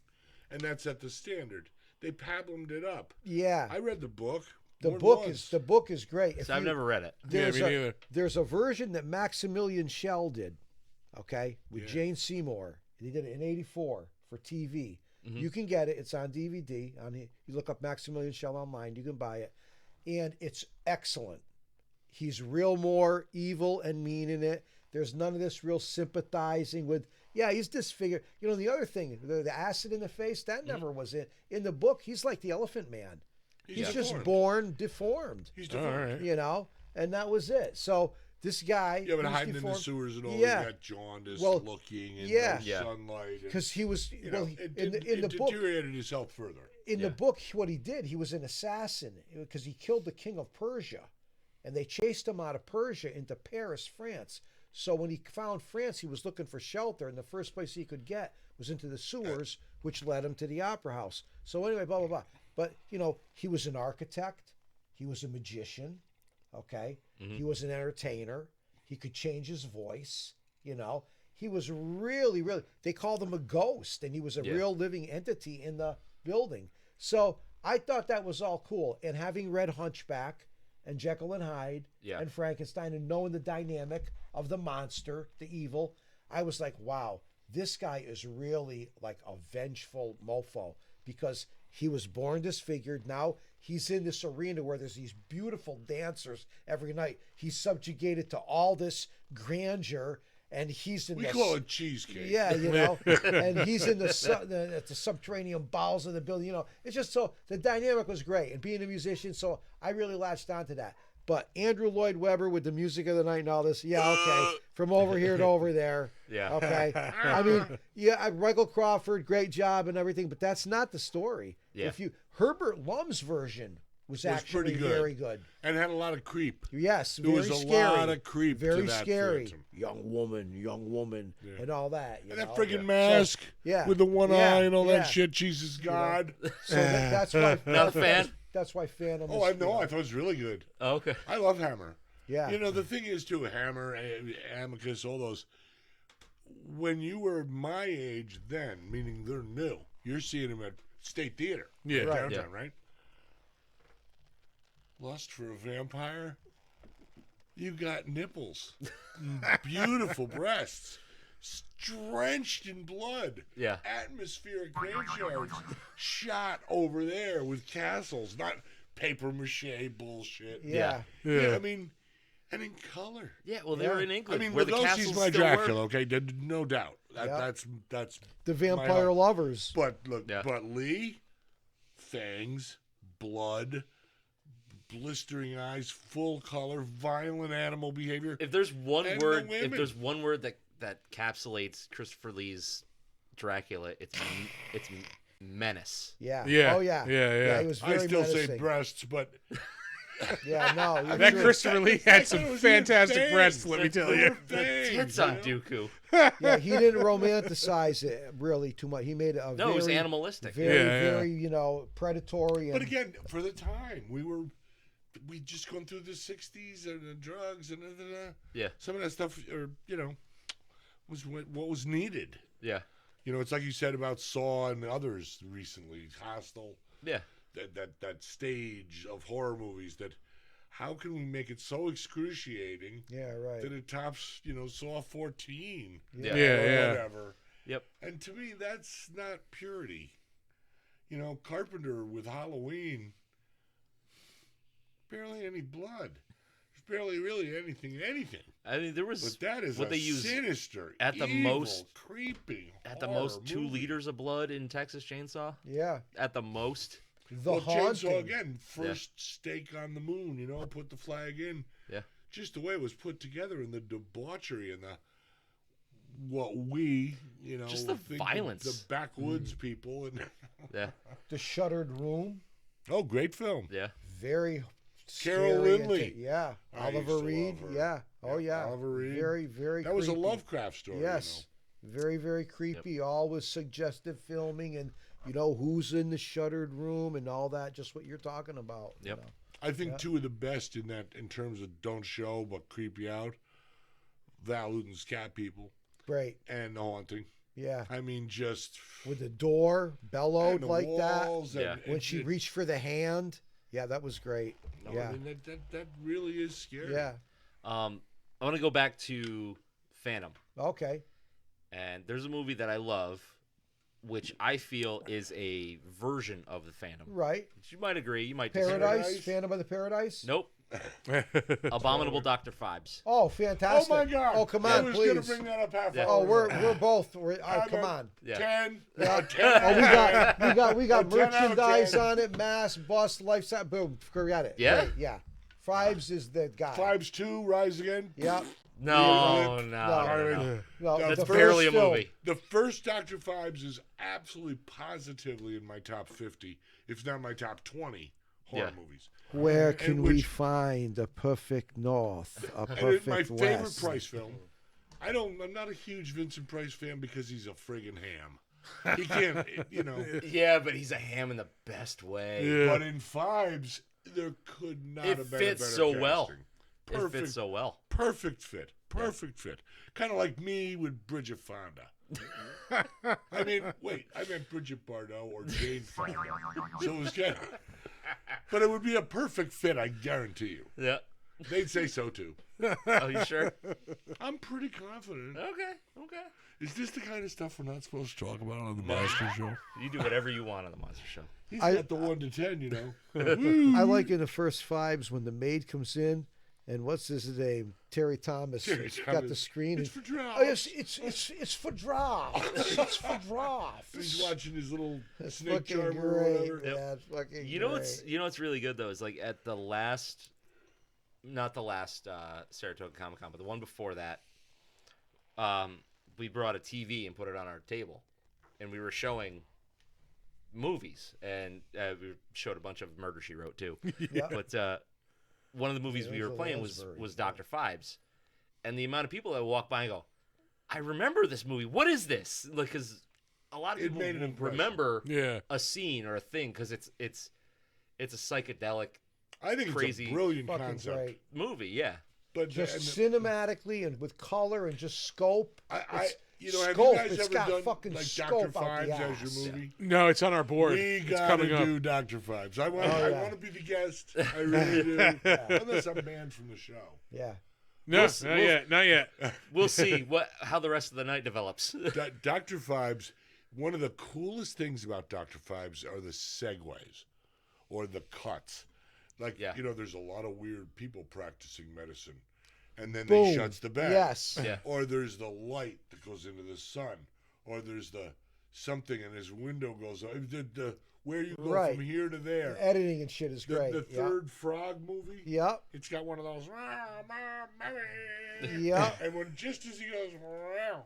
and that's at the standard. They pablum it up. Yeah, I read the book. the more than book once. is great. If So I've you- never read it. There's me neither. there's a version that Maximilian Schell did, okay, with Yeah. Jane Seymour. He did it in '84 for TV. Mm-hmm. You can get it. It's on DVD. You look up Maximilian Schell online. You can buy it, and it's excellent. He's real more evil and mean in it. There's none of this real sympathizing with. Yeah, he's disfigured. The other thing, the acid in the face, that never was in the book. He's like the Elephant Man. He's just deformed. born deformed. He's All deformed. right. And that was it. So this guy, Yeah, but who's hiding in the deformed- sewers and all, Yeah. you got jaundice Well, looking and yeah. no Yeah. sunlight. And, because he was you well know, it, in it the book. deteriorated his health further. In Yeah. the book, what he did, he was an assassin because he killed the king of Persia, and they chased him out of Persia into Paris, France. So when he found France, he was looking for shelter, and the first place he could get was into the sewers, which led him to the opera house. So anyway, blah blah blah. But he was an architect, he was a magician, okay. He was an entertainer. He could change his voice. he was really, really. They called him a ghost, and he was a Yeah. real living entity in the building. So I thought that was all cool. And having read Hunchback and Jekyll and Hyde Yeah. and Frankenstein, and knowing the dynamic of the monster, the evil, I was like, wow, this guy is really like a vengeful mofo, because he was born disfigured. Now he's in this arena where there's these beautiful dancers every night. He's subjugated to all this grandeur, and he's in We the call it cheesecake. yeah, you know, and he's in at the subterranean bowels of the building. You know, it's just so the dynamic was great, and being a musician, so I really latched onto that. But Andrew Lloyd Webber with the music of the night and all this, yeah, okay, from over here to over there, Yeah. okay. I mean, yeah, Michael Crawford, great job and everything, but that's not the story. Yeah. If you Herbert Lum's version was actually pretty good. very good. And had a lot of creep. Yes, There very was a scary. lot of creep to Very that scary. Phantom. Young woman, and all that. You And that know? friggin' mask yeah. with the one Yeah, eye and all yeah. that shit. Jesus God. So that's why. Not a fan? That's why Phantom. Oh, I is, know. you I thought it was really good. Oh, okay. I love Hammer. Yeah. You know, the thing is, too, Hammer, Amicus, all those. When you were my age then, meaning they're new, you're seeing them at State Theater. Yeah. Right. Downtown, right? Lust for a Vampire? You got nipples. Beautiful breasts. Drenched in blood. Yeah. Atmospheric graveyards shot over there with castles, not paper mache bullshit. Yeah. Yeah, I mean, and in color. Yeah, well, they were in I England. mean, where the Lugosi's castles my still were. Dracula, okay? No doubt. Yeah. That's. The my Vampire heart. Lovers. But look, Yeah. but Lee, fangs, blood, blistering eyes, full color, violent animal behavior. If there's one And the word, if women. there's one word that encapsulates Christopher Lee's Dracula, it's menace. Yeah. Yeah. Oh yeah. Yeah. He was I very still say menacing. breasts, but Yeah. No. you're That true. Christopher Lee had some It was fantastic insane. breasts, let me tell you. Tits on Dooku. Yeah. He didn't romanticize it really too much. He made it a No, it was very, animalistic. very, Yeah. very predatory. But And again, for the time, we just gone through the '60s and the drugs and Yeah, some of that stuff, or was what was needed. yeah, It's like you said about Saw and others recently, Hostel. yeah. That stage of horror movies. That how can we make it so excruciating yeah. Right. that it tops Saw 14 Yeah. Yeah, or yeah. whatever. Yep. And to me, that's not purity. Carpenter with Halloween, barely any blood. There's barely really anything. I mean, there was But that is what a they use sinister, at the evil, most- creeping, at the horror most 2 movie. liters of blood in Texas Chainsaw. Yeah. At the most. The Well, haunting. Chainsaw again, first stake on the moon. Put the flag in. Yeah. Just the way it was put together, and the debauchery and what we, Just the think violence. the backwoods people, and Yeah, The Shuttered Room. oh, great film. yeah. Very. Carol scary and Lindley. yeah. I Oliver used to Reed. love her. Yeah. Oh yeah. Oliver Reed. Very, very. That was a creepy. Lovecraft story. Yes. Very, very creepy. All with suggestive filming, and who's in the shuttered room and all that. Just what you're talking about. you Yep. know. I think Yeah. two of the best in terms of don't show but creep you out. Val Luton's Cat People Great. and The Haunting. Yeah. I mean, just With the door bellowed and the like that. walls Yeah. and, When and she it- reached for the hand. Yeah, that was great. no, yeah. I mean, that really is scary. Yeah. I want to go back to Phantom, Okay. and there's a movie that I love, which I feel is a version of the Phantom. Right. Which you might agree. You might disagree. Paradise. Paradise? Phantom of the Paradise. Nope. Abominable Dr. Phibes. Oh, Oh fantastic. my God! Oh, come I on, was please. gonna bring that up half Yeah. hour. Oh, ago. we're both. Oh, I'm come a on. Yeah. 10. Yeah. 10 Oh, we got A 10 out of merchandise 10. on it, mass, bust, lifestyle, boom, forget it. Yeah? Great, yeah. Fibes is the guy. Fibes 2, Rise Again. Yeah. No, Yeah. no, No. no. No, That's the barely a first film. movie. The first Dr. Fibes is absolutely positively in my top 50, if not my top 20 horror Yeah. movies. Where can we which- find a perfect north, a And it's perfect my favorite west? Price film. I'm not a huge Vincent Price fan because he's a friggin' ham. He can't, Yeah, but he's a ham in the best way. Yeah. But in Fibes, there could not It have been a fits better so well. casting. It fits so well. Perfect fit. Perfect fit. Kind of like me with Bridget Fonda. I mean, wait, I meant Bridget Bardot or Jane Fonda. So it was kind of, but it would be a perfect fit, I guarantee you. Yeah. They'd say so too. Oh, you sure? I'm pretty confident. Okay. Okay. Is this the kind of stuff we're not supposed to talk about on the Monster Show? You do whatever you want on the Monster Show. He's I- got the 1 to 10, you know. I like in the first fives when the maid comes in, and what's his name? Terry Thomas. Terry It's got the Thomas. screen. It's for drafts. Oh, yes, it's for drafts. It's for drafts. He's watching his little That's snake fucking charmer or great. whatever. Yep. Yeah, it's fucking You know great. what's really good though is like at the last, not the last Saratoga Comic Con, but the one before that, we brought a TV and put it on our table, and we were showing movies, and we showed a bunch of Murder She Wrote too. Yeah. But one of the movies we were Angela playing Lansbury, was yeah. Dr. Phibes, and the amount of people that walk by and go, "I remember this movie. What is this?" Like, because a lot of It people made an impression. remember Yeah. a scene or a thing because it's a psychedelic I think Crazy. it's a brilliant Fucking concept. great. movie. Yeah. But Just and cinematically and with color and just scope. I It's you know, have scope. you guys It's ever got done fucking like scope Dr. out the Phibes as ass. your movie? No, it's on our board. We It's gotta coming up. do Dr. Phibes. I want Oh, I yeah. want to be the guest. I really do. Unless I'm banned from the show. Yeah. No, We'll- not yet. Not yet. We'll see how the rest of the night develops. Dr. Phibes, one of the coolest things about Dr. Phibes are the segues or the cuts. Like, Yeah. you know, there's a lot of weird people practicing medicine. And then Boom. they shuts the bed. Yes. Yeah. Or there's the light that goes into the sun. Or there's the something and his window goes up. The where you go Right. from here to there. Editing and shit is great. The third frog movie. Yep. It's got one of those. Yep. And when just as he goes,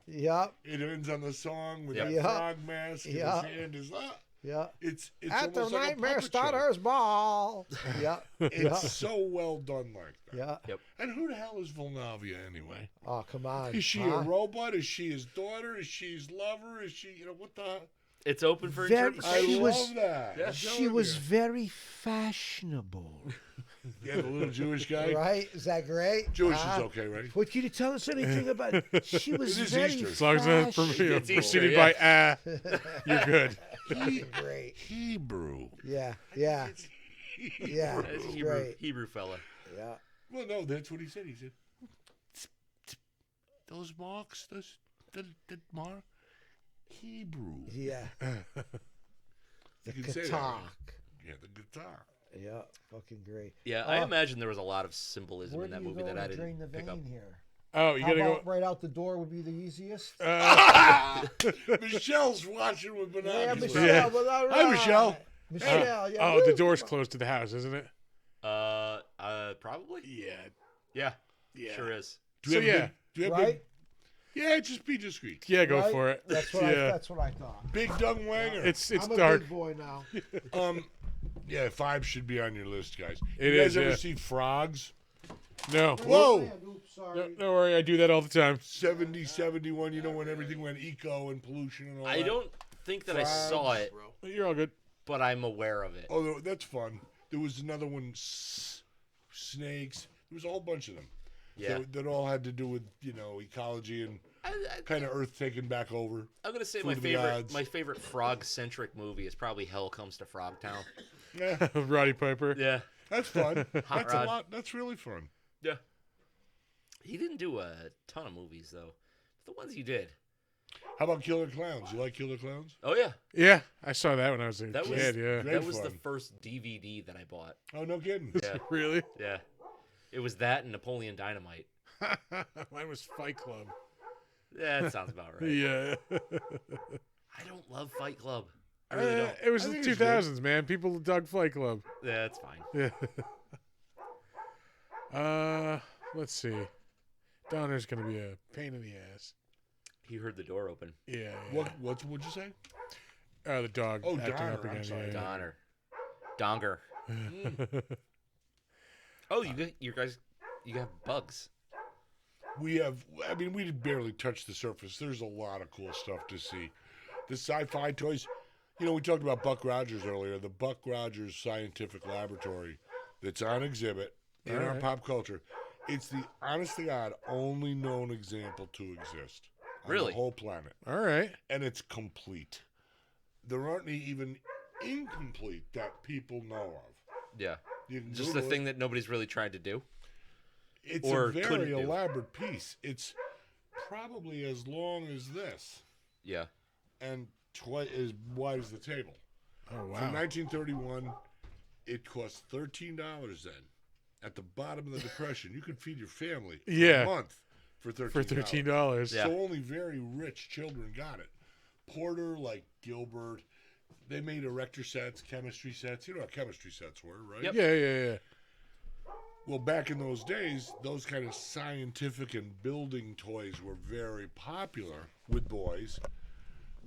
Yep. it ends on the song with Yeah. that Yeah. frog mask and Yeah. his hand is up. Yep. It's At the almost like a Nightmare puppet show. Starters Ball. Yep. It's Yep. so well done like that. Yeah. Yep. And who the hell is Volnavia anyway? Oh, come on. Is she Huh? a robot? Is she his daughter? Is she his lover? Is she, you know, what the? It's open for Very- I interpretation. She love was- that. Yeah. I'm She telling was you. very fashionable. Yeah, the little Jewish guy. Right? Is that great? Jewish Huh? is okay, right? What can you tell us anything about? She was It is very Easter. As long as it's fashionable. It's Easter, preceded yeah. by you're good. Fucking great. Hebrew. Yeah. Yeah. It's Yeah. Hebrew. It's It's Hebrew, great. Hebrew fella. Yeah. Well, no, that's what he said. He said, those marks, that mark, Hebrew. Yeah. The You can say that. Katak. Yeah, the guitar. Yeah. Fucking great. Yeah, I imagine there was a lot of symbolism Where in do that you movie go that I to drain the didn't pick up. vein here? Oh, you How gotta about go. right out the door would be the easiest? Michelle's watching with Yeah, binoculars. Michelle. Yeah. Well, all Hi, right. Michelle. Michelle. Yeah. Oh, the woo. door's closed to the house, isn't it? Probably. Yeah. Yeah, Yeah. sure is. Do you have So, big- yeah. do you have Right? big, yeah, just be discreet. Yeah, go Right? for it. That's what yeah. that's what I thought. Big Doug Wanger. It's I'm a dark. big boy now. Yeah, 5 should be on your list, guys. It you guys is, ever yeah. see Frogs? No. Whoa! Oops, sorry. No, don't worry, I do that all the time. 70, 71, you know, when everything went eco and pollution and all I that. don't think that I saw it, You're all good. but I'm aware of it. Oh, that's fun. There was another one, snakes. There was a whole bunch of them. Yeah. That all had to do with, you know, ecology and I, kind of Earth taking back over. I'm gonna say Food of the gods. my favorite frog-centric movie is probably Hell Comes to Frogtown. Yeah, Roddy Piper. Yeah, that's fun. That's Rod. a lot. That's really fun. yeah. He didn't do a ton of movies though. The ones he did. How about Killer Clowns? You like Killer Clowns? Oh yeah, Yeah, I saw that when I was a That was- kid. Yeah. Great that was the fun. first DVD that I bought. Oh, no kidding. Yeah, Really? yeah. It was that and Napoleon Dynamite. Mine was Fight Club. Yeah, that sounds about right. Yeah. I don't love Fight Club. I really don't. It was I the think it's good. 2000s, man. People dug Fight Club. Yeah, it's fine. Yeah. Let's see. Donner's gonna be a pain in the ass. He heard the door open. Yeah. What'd you say? The dog Oh, acting Donner, up I'm again. sorry, Yeah, Donner. Donger. Oh, you guys have bugs. We have, I mean, we barely touched the surface. There's a lot of cool stuff to see. The sci-fi toys, you know, we talked about Buck Rogers earlier. The Buck Rogers Scientific Laboratory that's on exhibit in All our right. pop culture It's the honest to God only known example to exist on Really? the whole planet, All right. and it's complete. There aren't any even incomplete that people know of. Yeah. You can Just the Google it. thing that nobody's really tried to do. It's or a very couldn't do. elaborate piece. It's probably as long as this Yeah. and twice as wide as the table. Oh From wow. 1931, it cost $13 then. At the bottom of the Depression, you could feed your family for Yeah. a month for $13. For $13. Yeah. So only very rich children got it. Porter, like Gilbert, they made erector sets, chemistry sets. You know what chemistry sets were, right? Yep. Yeah. Well, back in those days, those kind of scientific and building toys were very popular with boys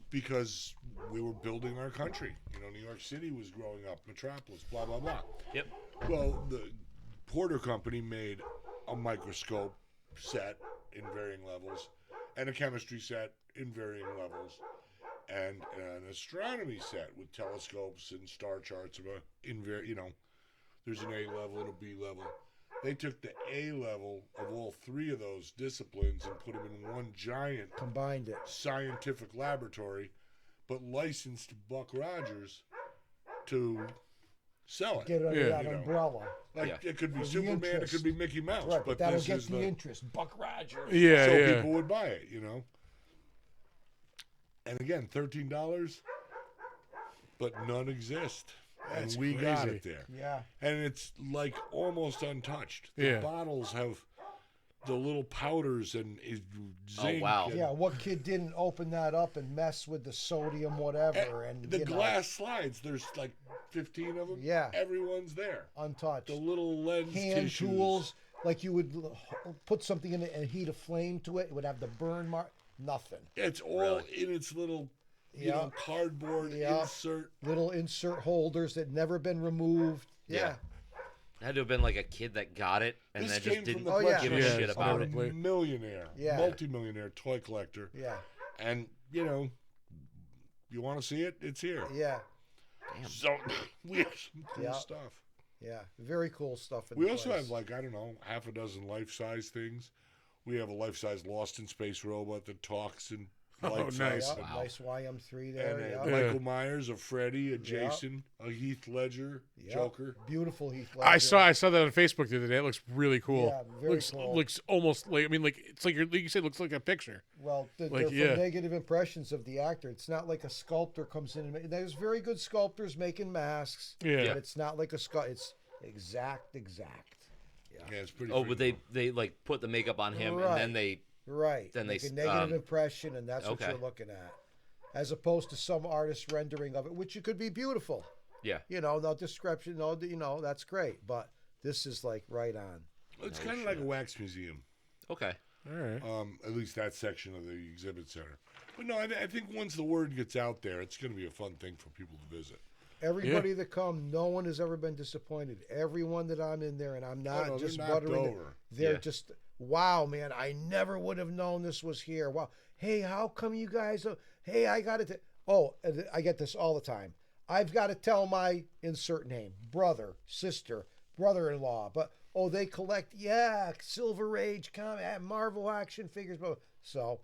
because we were building our country. You know, New York City was growing up, metropolis, blah, blah, blah. Yep. Well, the Porter Company made a microscope set in varying levels and a chemistry set in varying levels and an astronomy set with telescopes and star charts of there's an A level and a B level. They took the A level of all three of those disciplines and put them in one giant Combined it. scientific laboratory, but licensed Buck Rogers to sell it. Get it under Yeah. that You know. umbrella. Like Yeah. it could be For the Superman, it interest. could be Mickey Mouse, Right, but that'll this get is the interest. Buck Rogers. Yeah. so Yeah. people would buy it, you know. And again, $13, but none exist, That's and we got crazy. it there, Yeah. and it's like almost untouched. The Yeah. bottles have the little powders and zinc. wow. and Yeah, what kid didn't open that up and mess with the sodium, whatever, and the you know, glass slides. There's like 15 of them. Yeah. everyone's there. untouched. The little lens Hand tissues. tools, like you would put something in it and heat a flame to it. It would have the burn mark. Nothing. It's all in its little, Yeah. cardboard Yeah. insert. Little insert holders that never been removed. Yeah. It had to have been like a kid that got it and This then came just from didn't the Oh, yeah. give a Yeah, shit it's about never it. played. Millionaire, Yeah. multimillionaire toy collector, Yeah. and you want to see it? It's here. Yeah. Damn. So we have some cool Yeah. stuff. Yeah. Very cool stuff. In We the also place. have like I don't know, half a dozen life-size things. We have a life-size Lost in Space robot that talks and Oh, lights nice. up. Yep, Wow. nice YM3 And there. a Yeah. Michael Myers, a Freddy, a Jason, a Heath Ledger, Yep. Joker. Beautiful Heath Ledger. I saw that on Facebook the other day. It looks really cool. Yeah, very looks cool. looks almost like it's like you said, it looks like a picture. Well, Like, they're yeah. from negative impressions of the actor. It's not like a sculptor comes in and there's very good sculptors making masks. Yeah. But it's not like a sculpt. It's exact. Yeah, it's pretty. Oh, but freaking they like put the makeup on him Right. and then they Right. Then they Make a s- negative impression, and that's what okay. you're looking at, as opposed to some artist rendering of it, which it could be beautiful. yeah. No description, that's great. But this is like right on. It's kind of like a wax museum. Okay. All right. At least that section of the exhibit center. But no, I think once the word gets out there, it's going to be a fun thing for people to visit. Everybody that come, no one has ever been disappointed. Everyone that I'm in there, and I'm not no, they're just knocked buttering it. over. They're Yeah. just, wow, man, I never would have known this was here. Wow. Hey, how come you guys, hey, I got it. I get this all the time. I've got to tell my insert name, brother, sister, brother-in-law, but, they collect, Silver Age, Marvel action figures. So,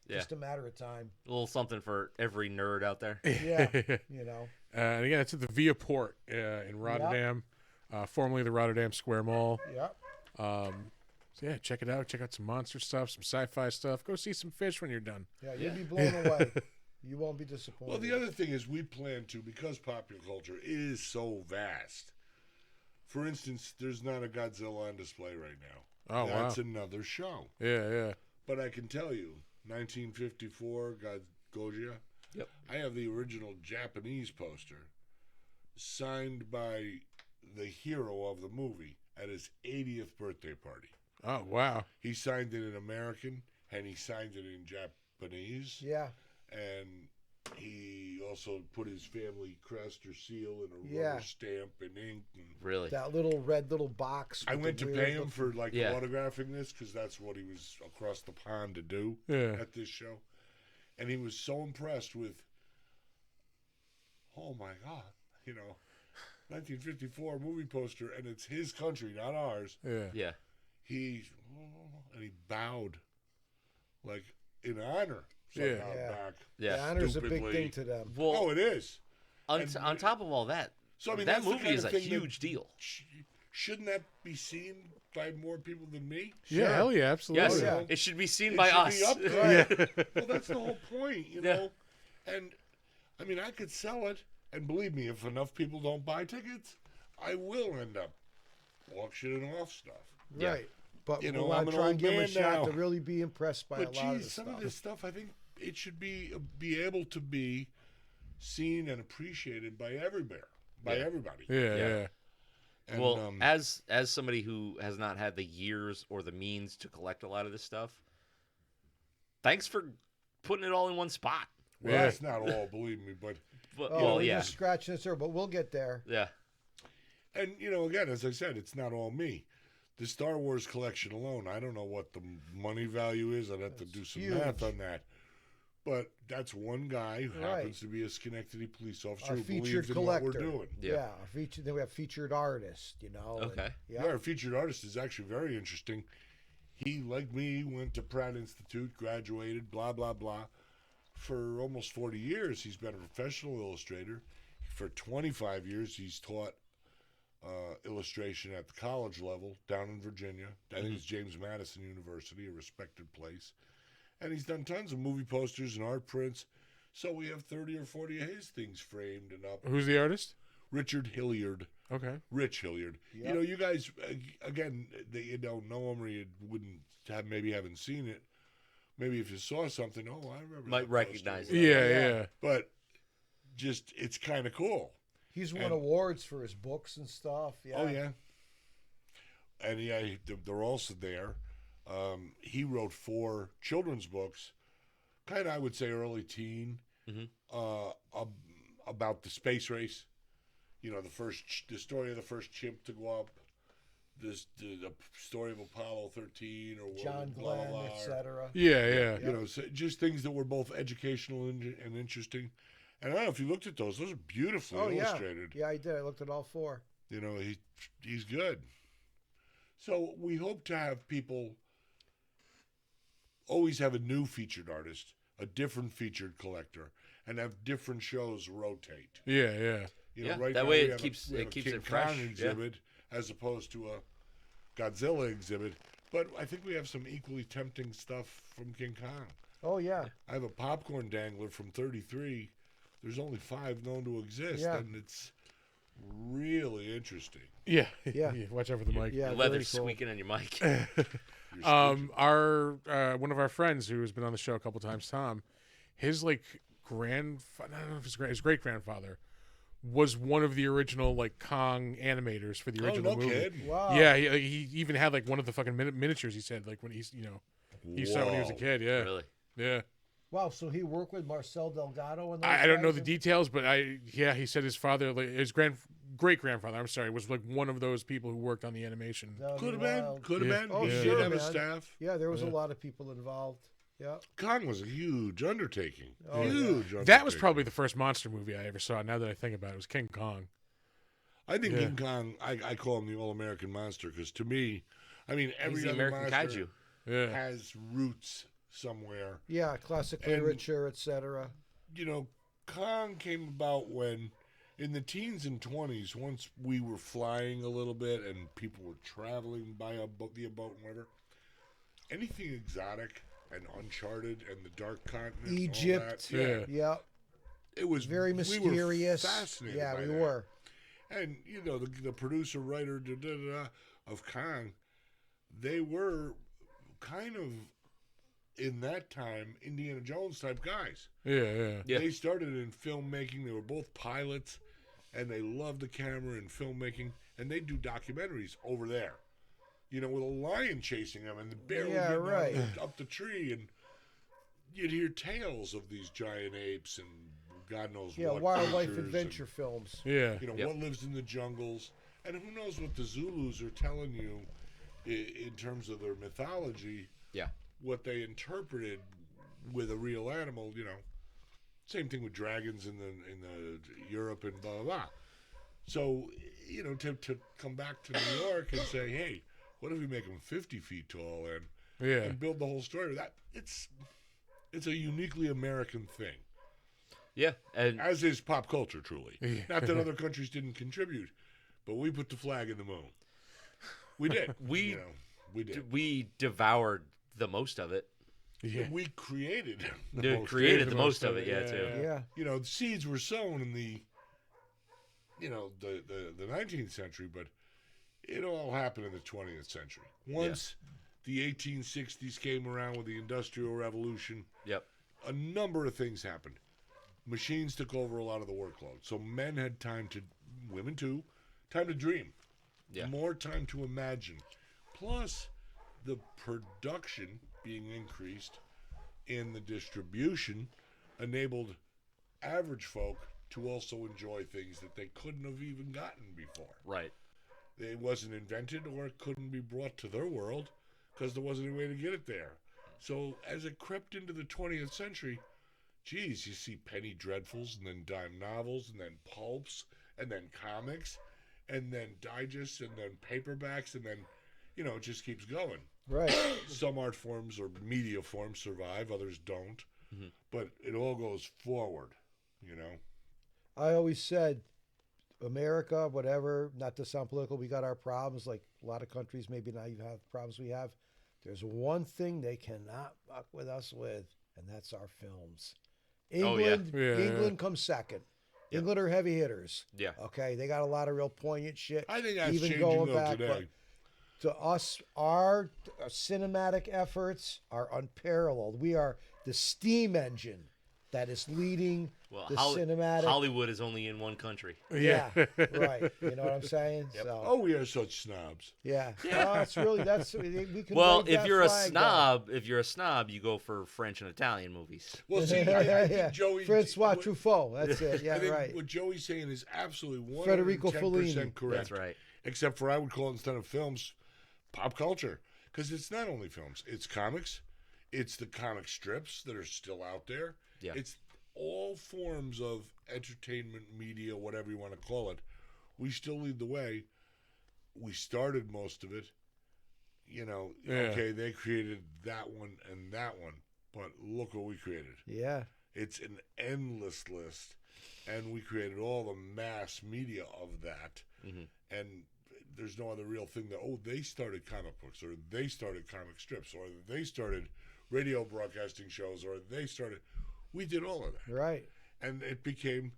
Yeah. just a matter of time. A little something for every nerd out there. Yeah, And again, it's at the Via Port in Rotterdam, formerly the Rotterdam Square Mall. Yep. So yeah, check it out. Check out some monster stuff, some sci-fi stuff. Go see some fish when you're done. Yeah, you'll Yeah. be blown away. You won't be disappointed. Well, the other thing is we plan to, because popular culture is so vast. For instance, there's not a Godzilla on display right now. Oh, That's wow. another show. Yeah. But I can tell you, 1954 Godzilla. Yep. I have the original Japanese poster signed by the hero of the movie at his 80th birthday party. Oh, wow. He signed it in American and he signed it in Japanese. Yeah. And he also put his family crest or seal in a Yeah. rubber stamp and ink. And Really. That little red little box. I with went the to weird pay him look- for like Yeah. autographing this because that's what he was across the pond to do Yeah. at this show. And he was so impressed with, oh my God, 1954 movie poster, and it's his country, not ours. Yeah. Yeah. he bowed, like in honor. So I Yeah. bowed Yeah. back. Yeah. The honor's a big Stupidly. thing to them. Well, Oh, it is. on top of all that, So I mean, that that's the movie kind is of a thing that huge deal. Shouldn't that be seen by more people than me? Yeah, Sure. hell yeah, absolutely. Yes, yeah. it should be seen It by should us. be up Yeah. there. Well, that's the whole point, you Yeah. know. And I mean, I could sell it, and believe me, if enough people don't buy tickets, I will end up auctioning off stuff. Yeah. Right. But You we know, want I'm to an try old and give them a man shot now. to really be impressed by But a lot of geez, this some stuff. of this stuff, I think it should be able to be seen and appreciated by everybody. Yeah. Yeah, Yeah. yeah. And, Well, as somebody who has not had the years or the means to collect a lot of this stuff, thanks for putting it all in one spot. well, Yeah. that's not all, believe me, but Oh, well, we're yeah, just scratching the surface, but we'll get there. yeah, and you know, again, as I said, it's not all me. The Star Wars collection alone, I don't know what the money value is. I'd have to do some math huge. on that. But that's one guy who Right. happens to be a Schenectady police officer Our who featured believes in what collector. we're doing. Yeah. our featured. Then we have featured artist. You know. and- Okay. Yeah, our featured artist is actually very interesting. He, like me, went to Pratt Institute, graduated, blah, blah, blah. For almost 40 years, he's been a professional illustrator. For 25 years, he's taught illustration at the college level down in Virginia. I think it's James Madison University, a respected place. And he's done tons of movie posters and art prints. So we have 30 or 40 of his things framed and up. Who's the artist? Richard Hilliard. Okay. Rich Hilliard. Yep. You know, you guys, again, that you don't know him or you wouldn't have, maybe haven't seen it. Maybe if you saw something, oh, I remember. Might that recognize poster. it. Yeah, Yeah. yeah. But just, it's kind of cool. He's won And- awards for his books and stuff. Yeah. Oh, yeah. And yeah, they're also there. He wrote 4 children's books, kind of, I would say, early teen, Mhm. about the space race. You know, the story of the first chimp to go up, the story of Apollo 13, or John blah, blah, Glenn, blah, or- etc. Yeah, yeah. You know, so just things that were both educational and interesting. And I don't know if you looked at those; those are beautifully Oh yeah. illustrated. Yeah, I did. I looked at all 4. You know, he's good. So we hope to have people always have a new featured artist, a different featured collector, and have different shows rotate. Yeah, yeah. You know, Yeah, right that now way we it have keeps- we it have keeps King it fresh, Kong yeah. exhibit as opposed to a Godzilla exhibit. But I think we have some equally tempting stuff from King Kong. Oh yeah. I have a popcorn dangler from 33. There's only 5 known to exist, Yeah. and it's really interesting. Yeah. Yeah. Watch out for the mic. Yeah. Your leather very cool. squeaking on your mic. You're Our one of our friends who has been on the show a couple times, Tom, his like grandfather, I don't know if his great grandfather was one of the original like Kong animators for the oh, original no movie. kid. Wow. Yeah, he even had like one of the fucking miniatures. He said like when he saw it when he was a Whoa. kid. Yeah, Really? yeah. Wow. So he worked with Marcel Delgado and I don't know the details, but he said his father, like, his great grandfather, I'm sorry, was like one of those people who worked on the animation. Could have been. Could have Yeah. been. Oh, He did sure, have a man. staff. Yeah, there was a Yeah. lot of people involved. Yeah. Kong was a huge undertaking. Oh, yeah. Huge undertaking. That was probably the first monster movie I ever saw. Now that I think about it, was King Kong. I think Yeah. King Kong, I call him the all-American monster because to me, I mean, every He's the other American monster kaiju. Yeah, has roots somewhere. Yeah, classic And- literature, etc. You know, Kong came about when, in the teens and 20s, once we were flying a little bit and people were traveling by via boat and whatever, anything exotic and uncharted and the dark continent, and all Egypt. that, yeah, Yeah. it was Very we were mysterious. fascinated Yeah, by we that. were. And you know, the producer writer of Kong, they were kind of in that time Indiana Jones type guys. yeah. Yeah. They started in filmmaking. They were both pilots, and they loved the camera and filmmaking. And they do documentaries over there, you know, with a lion chasing them and the bear Yeah, getting right. up the tree, and you'd hear tales of these giant apes and God knows Yeah, what wildlife creatures adventure and, films. Yeah. you know, Yep. what lives in the jungles, and who knows what the Zulus are telling you in terms of their mythology. Yeah. What they interpreted with a real animal, you know. Same thing with dragons in the Europe and blah blah blah. So, you know, to come back to New York and say, hey, What if we make them 50 feet tall Yeah. and build the whole story? That it's a uniquely American thing, Yeah, and as is pop culture. Truly, not that other countries didn't contribute, but we put the flag in the moon. We did. We- we did. we devoured the most of it. Yeah. We created the Dude, most. created the most of it, yeah, yeah, too. yeah. Yeah. You know, the seeds were sown in the 19th century, but it all happened in the 20th century. Once the 1860s came around with the Industrial Revolution, Yep. a number of things happened. Machines took over a lot of the workload, so men had time to, women too, time to dream, Yeah. more time to imagine. Plus, the production being increased and the distribution enabled average folk to also enjoy things that they couldn't have even gotten before. Right. It wasn't invented or it couldn't be brought to their world because there wasn't any way to get it there. So as it crept into the 20th century, geez, you see penny dreadfuls and then dime novels and then pulps and then comics and then digests and then paperbacks and then, it just keeps going. Right. Some art forms or media forms survive, others don't. Mhm. But it all goes forward, I always said, America, whatever, not to sound political, we got our problems. Like a lot of countries, maybe not even have problems we have. There's one thing they cannot fuck with us with, and that's our films. Oh, yeah. England, Yeah, England comes second. Yep. England are heavy hitters. Yeah. Okay, they got a lot of real poignant shit. I think that's even changing going though back, today. to us, our cinematic efforts are unparalleled. We are the steam engine that is leading Well, the cinematic. Hollywood is only in one country. Yeah, right. You know what I'm saying? Yep. So, Oh, we are such snobs. yeah. No, it's really that's we can. Well, wave if that you're a flag snob, you go for French and Italian movies. Well, see, Yeah, I think yeah. Joey Francois what- Truffaut. That's it. Yeah, I think right. what Joey's saying is absolutely 110% Federico Fellini. correct. That's right. Except for I would call it, instead of films, pop culture, because it's not only films; it's comics, it's the comic strips that are still out there. Yeah. It's all forms of entertainment, media, whatever you want to call it. We still lead the way. We started most of it. Yeah. Okay, they created that one and that one, but look what we created. Yeah. It's an endless list, and we created all the mass media of that. Mhm. And there's no other real thing that, they started comic books, or they started comic strips, or they started radio broadcasting shows, or they started. We did all of that. Right. And it became,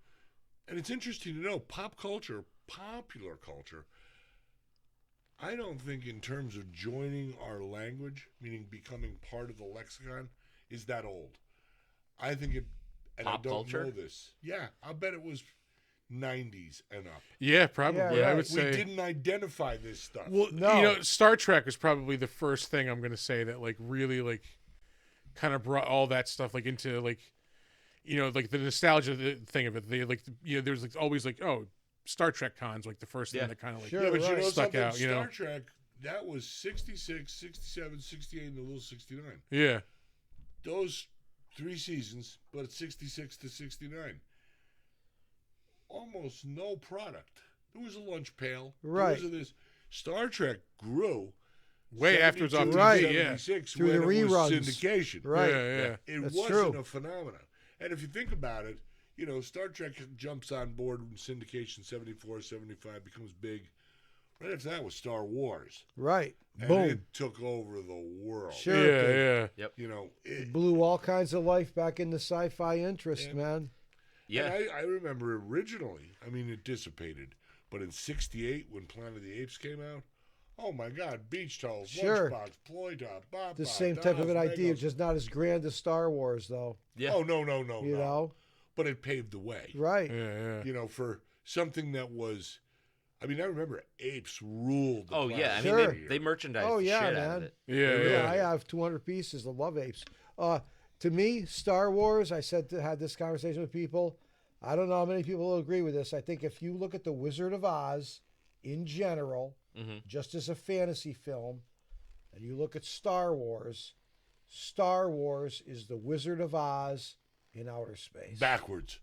and it's interesting to know, pop culture, popular culture, I don't think in terms of joining our language, meaning becoming part of the lexicon, is that old. I think it, and Pop I don't culture? know this. Yeah, I'll bet it was 90s and up. Yeah, probably. Yeah, I right. would We say. didn't identify this stuff. Well, No. Star Trek was probably the first thing I'm going to say that really kind of brought all that stuff into like the nostalgia thing of it. They there's always Star Trek cons the first Yeah. thing that kind of Sure. yeah, but you right. know Stuck something? out, Star Trek, that was 66, 67, 68, and a little 69. yeah. Those 3 seasons, but it's 66 to 69. Almost no product. There was a lunch pail. Right. There was this. Star Trek grew Way after it was off 72 Right. TV, yeah. 76 Through when the it was reruns. syndication. Right. Yeah. It That's wasn't true. a phenomenon. And if you think about it, Star Trek jumps on board in syndication 74, 75, becomes big. Right after that was Star Wars. Right. And Boom. it took over the world. Sure. Yeah, dude. yeah. It, Blew all kinds of life back into sci-fi interest, Yeah. man. Yeah. And I remember originally, it dissipated. But in 68, when Planet of the Apes came out, oh my God, beach towels, Sure. lunchbox, ploy top, bop, The bop, same type of an dolls, idea, Legos. just not as grand as Star Wars, though. Yeah. Oh, no. You know? But it paved the way. Right. Yeah. For something that was, I remember apes ruled the Oh planet. yeah. I Sure. mean, they merchandise Oh, the yeah, shit out of man. it. Yeah, Yeah, I have 200 pieces of Love Apes. To me, Star Wars, I had this conversation with people. I don't know how many people will agree with this. I think if you look at The Wizard of Oz in general, Mhm. just as a fantasy film, and you look at Star Wars is The Wizard of Oz in outer space. Backwards.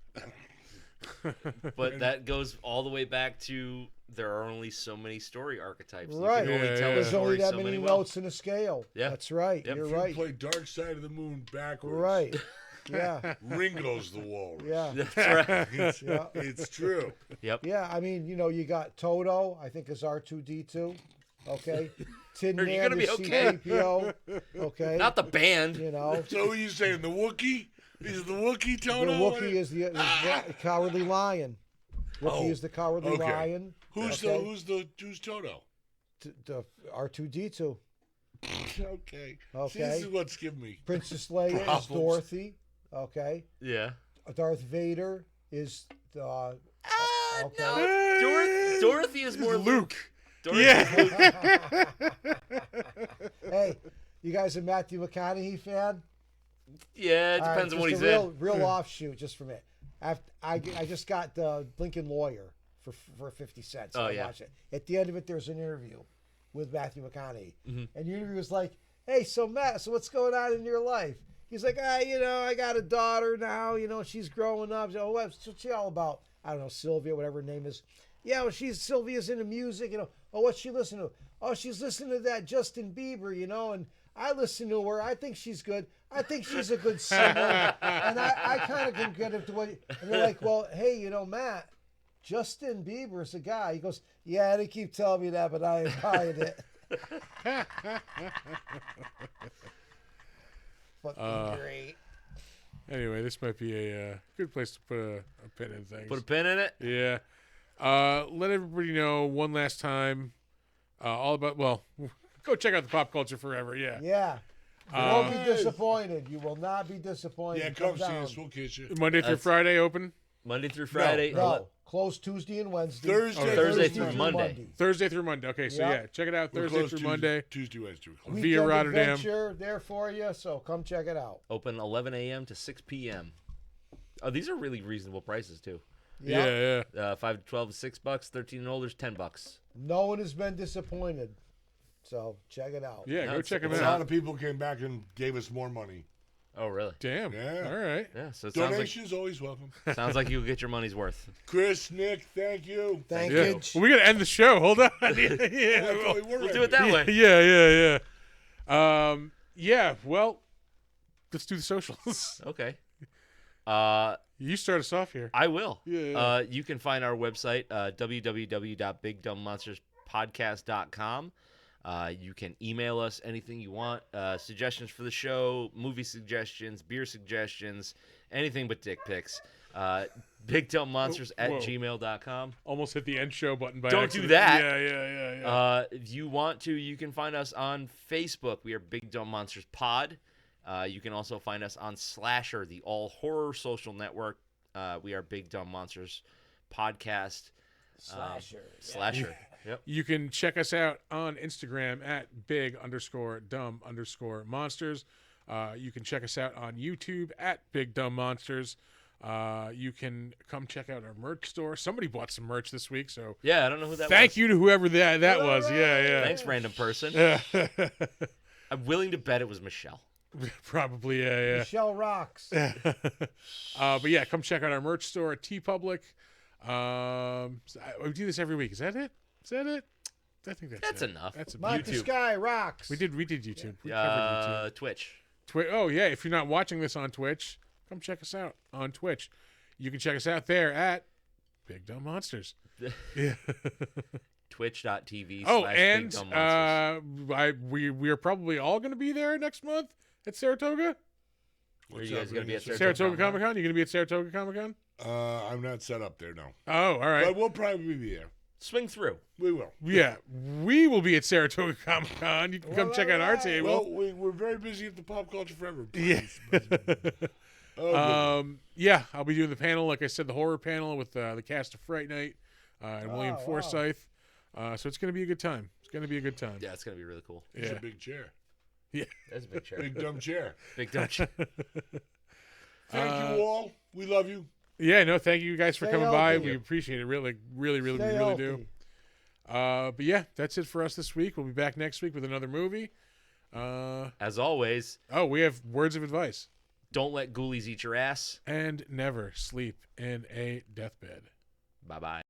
But that goes all the way back to there are only so many story archetypes. Right. You can only Yeah, tell yeah. a There's story only that so many many well. notes in a scale. Yeah. That's right. Yep. You're If you right. play Dark Side of the Moon backwards. Right. Yeah. Ringo's the walrus. Yeah. That's right. It's, Yeah. it's true. Yep. Yeah. I mean, you got Toto, I think is R2D2. Okay. Tin Are you Man gonna be is okay? C3PO. Okay. Not the band. So who are you saying? The Wookiee? Is the Wookiee The Toto? Wookiee is the cowardly lion. Wookiee Oh, is the cowardly okay. lion. Who's okay. who's Toto? The R2D2. Okay. See, Okay. this is what's giving me. Princess Leia is Problems. Dorothy. Okay. Yeah. Darth Vader is okay. No, Dorothy is more Luke. Dorothy Yeah. Hey, you guys a Matthew McConaughey fan? Yeah, it All right, depends on what just he's a in. real offshoot, just for a minute. I just got the Lincoln Lawyer for 50 cents. Oh, I yeah. watched it. At the end of it, there's an interview with Matthew McConaughey, Mm-hmm. and the interview was like, "Hey, so Matt, so what's going on in your life?" He's like, I got a daughter now. She's growing up. Oh, what's she all about? I don't know, Sylvia, whatever her name is. Yeah, well, Sylvia's into music. Oh, what's she listening to? Oh, she's listening to that Justin Bieber, and I listen to her. I think she's good. I think she's a good singer. And I kind of can get into what. And they're like, well, hey, Matt, Justin Bieber's a guy. He goes, yeah, they keep telling me that, but I ain't buying it. Fucking great. Anyway, this might be a good place to put a pin in things. Put a pin in it. Yeah. Let everybody know one last time all about, go check out the Pop Culture Forever. Yeah. Yeah. You won't be disappointed. You will not be disappointed. Yeah, come see down. us. We'll kiss you. Monday through That's- Friday open. Monday through Friday. No, closed Tuesday and Wednesday. Thursday through Monday. Thursday through Monday. Okay, so Yep. yeah, check it out We're Thursday closed through Tuesday, Monday. Tuesday, Wednesday. We're closed. Weekend Rotterdam. Adventure there for you, so come check it out. Open 11 a.m. to 6 p.m. Oh, these are really reasonable prices too. Yeah, yeah. 5 to 12 is $6. 13 and older is $10. No one has been disappointed, so check it out. Yeah, No, go it's- check them it's A out. lot of people came back and gave us more money. Oh, really? Damn. Yeah. All right. Yeah. So it sounds Donations always welcome. like you'll get your money's worth. Chris, Nick, thank you. Thank Yeah. you. Well, we got to end the show. Hold on. yeah. We'll do it that way. Yeah. Yeah. Well, let's do the socials. Okay. You start us off here. I will. Yeah. You can find our website, www.bigdumbmonsterspodcast.com. You can email us anything you want, suggestions for the show, movie suggestions, beer suggestions, anything but dick pics. BigDumbMonsters@gmail.com. Almost hit the end show button by Don't accident. do that. Yeah. If you want to, you can find us on Facebook. We are Big Dumb Monsters Pod. You can also find us on Slasher, the all horror social network. We are Big Dumb Monsters Podcast. Slasher. Yep. You can check us out on Instagram at big_dumb_monsters. You can check us out on YouTube at Big Dumb Monsters. You can come check out our merch store. Somebody bought some merch this week, so Yeah, I don't know who that was. thank you to whoever that was. Yeah. Thanks, random person. Yeah. I'm willing to bet it was Michelle. Probably, yeah. Michelle rocks. But yeah, come check out our merch store at TeePublic. We do this every week. Is that it? I think That's it. enough. That's a Monty YouTube. Sky rocks. We did YouTube. We covered YouTube. Twitch. Oh yeah, if you're not watching this on Twitch, come check us out on Twitch. You can check us out there at Big Dumb Monsters. Yeah. Twitch.tv. Oh, / and Big Dumb Monsters. we are probably all going to be there next month at Saratoga. Are you guys going to be at Saratoga Comic Con. You going to be at Saratoga Comic Con? I'm not set up there, no. Oh, all right. But we'll probably be there. Swing through. We will. Yeah, we will be at Saratoga Comic Con. You can come check out our table. Well, we're very busy at the Pop Culture Forever. Yeah. Yeah, I'll be doing the panel, like I said, the horror panel with the cast of Fright Night and William wow. Forsythe. So it's going to be a good time. It's going to be a good time. Yeah, it's going to be really cool. It's Yeah. a big chair. That's a big chair. Big dumb chair. Big dumb chair. Thank you all. We love you. Yeah, no, thank you guys for Stay coming by. healthy. We appreciate it. Really, really, really, Stay we really do. healthy. But yeah, that's it for us this week. We'll be back next week with another movie. As always, We have words of advice. don't let ghoulies eat your ass. And never sleep in a deathbed. Bye-bye.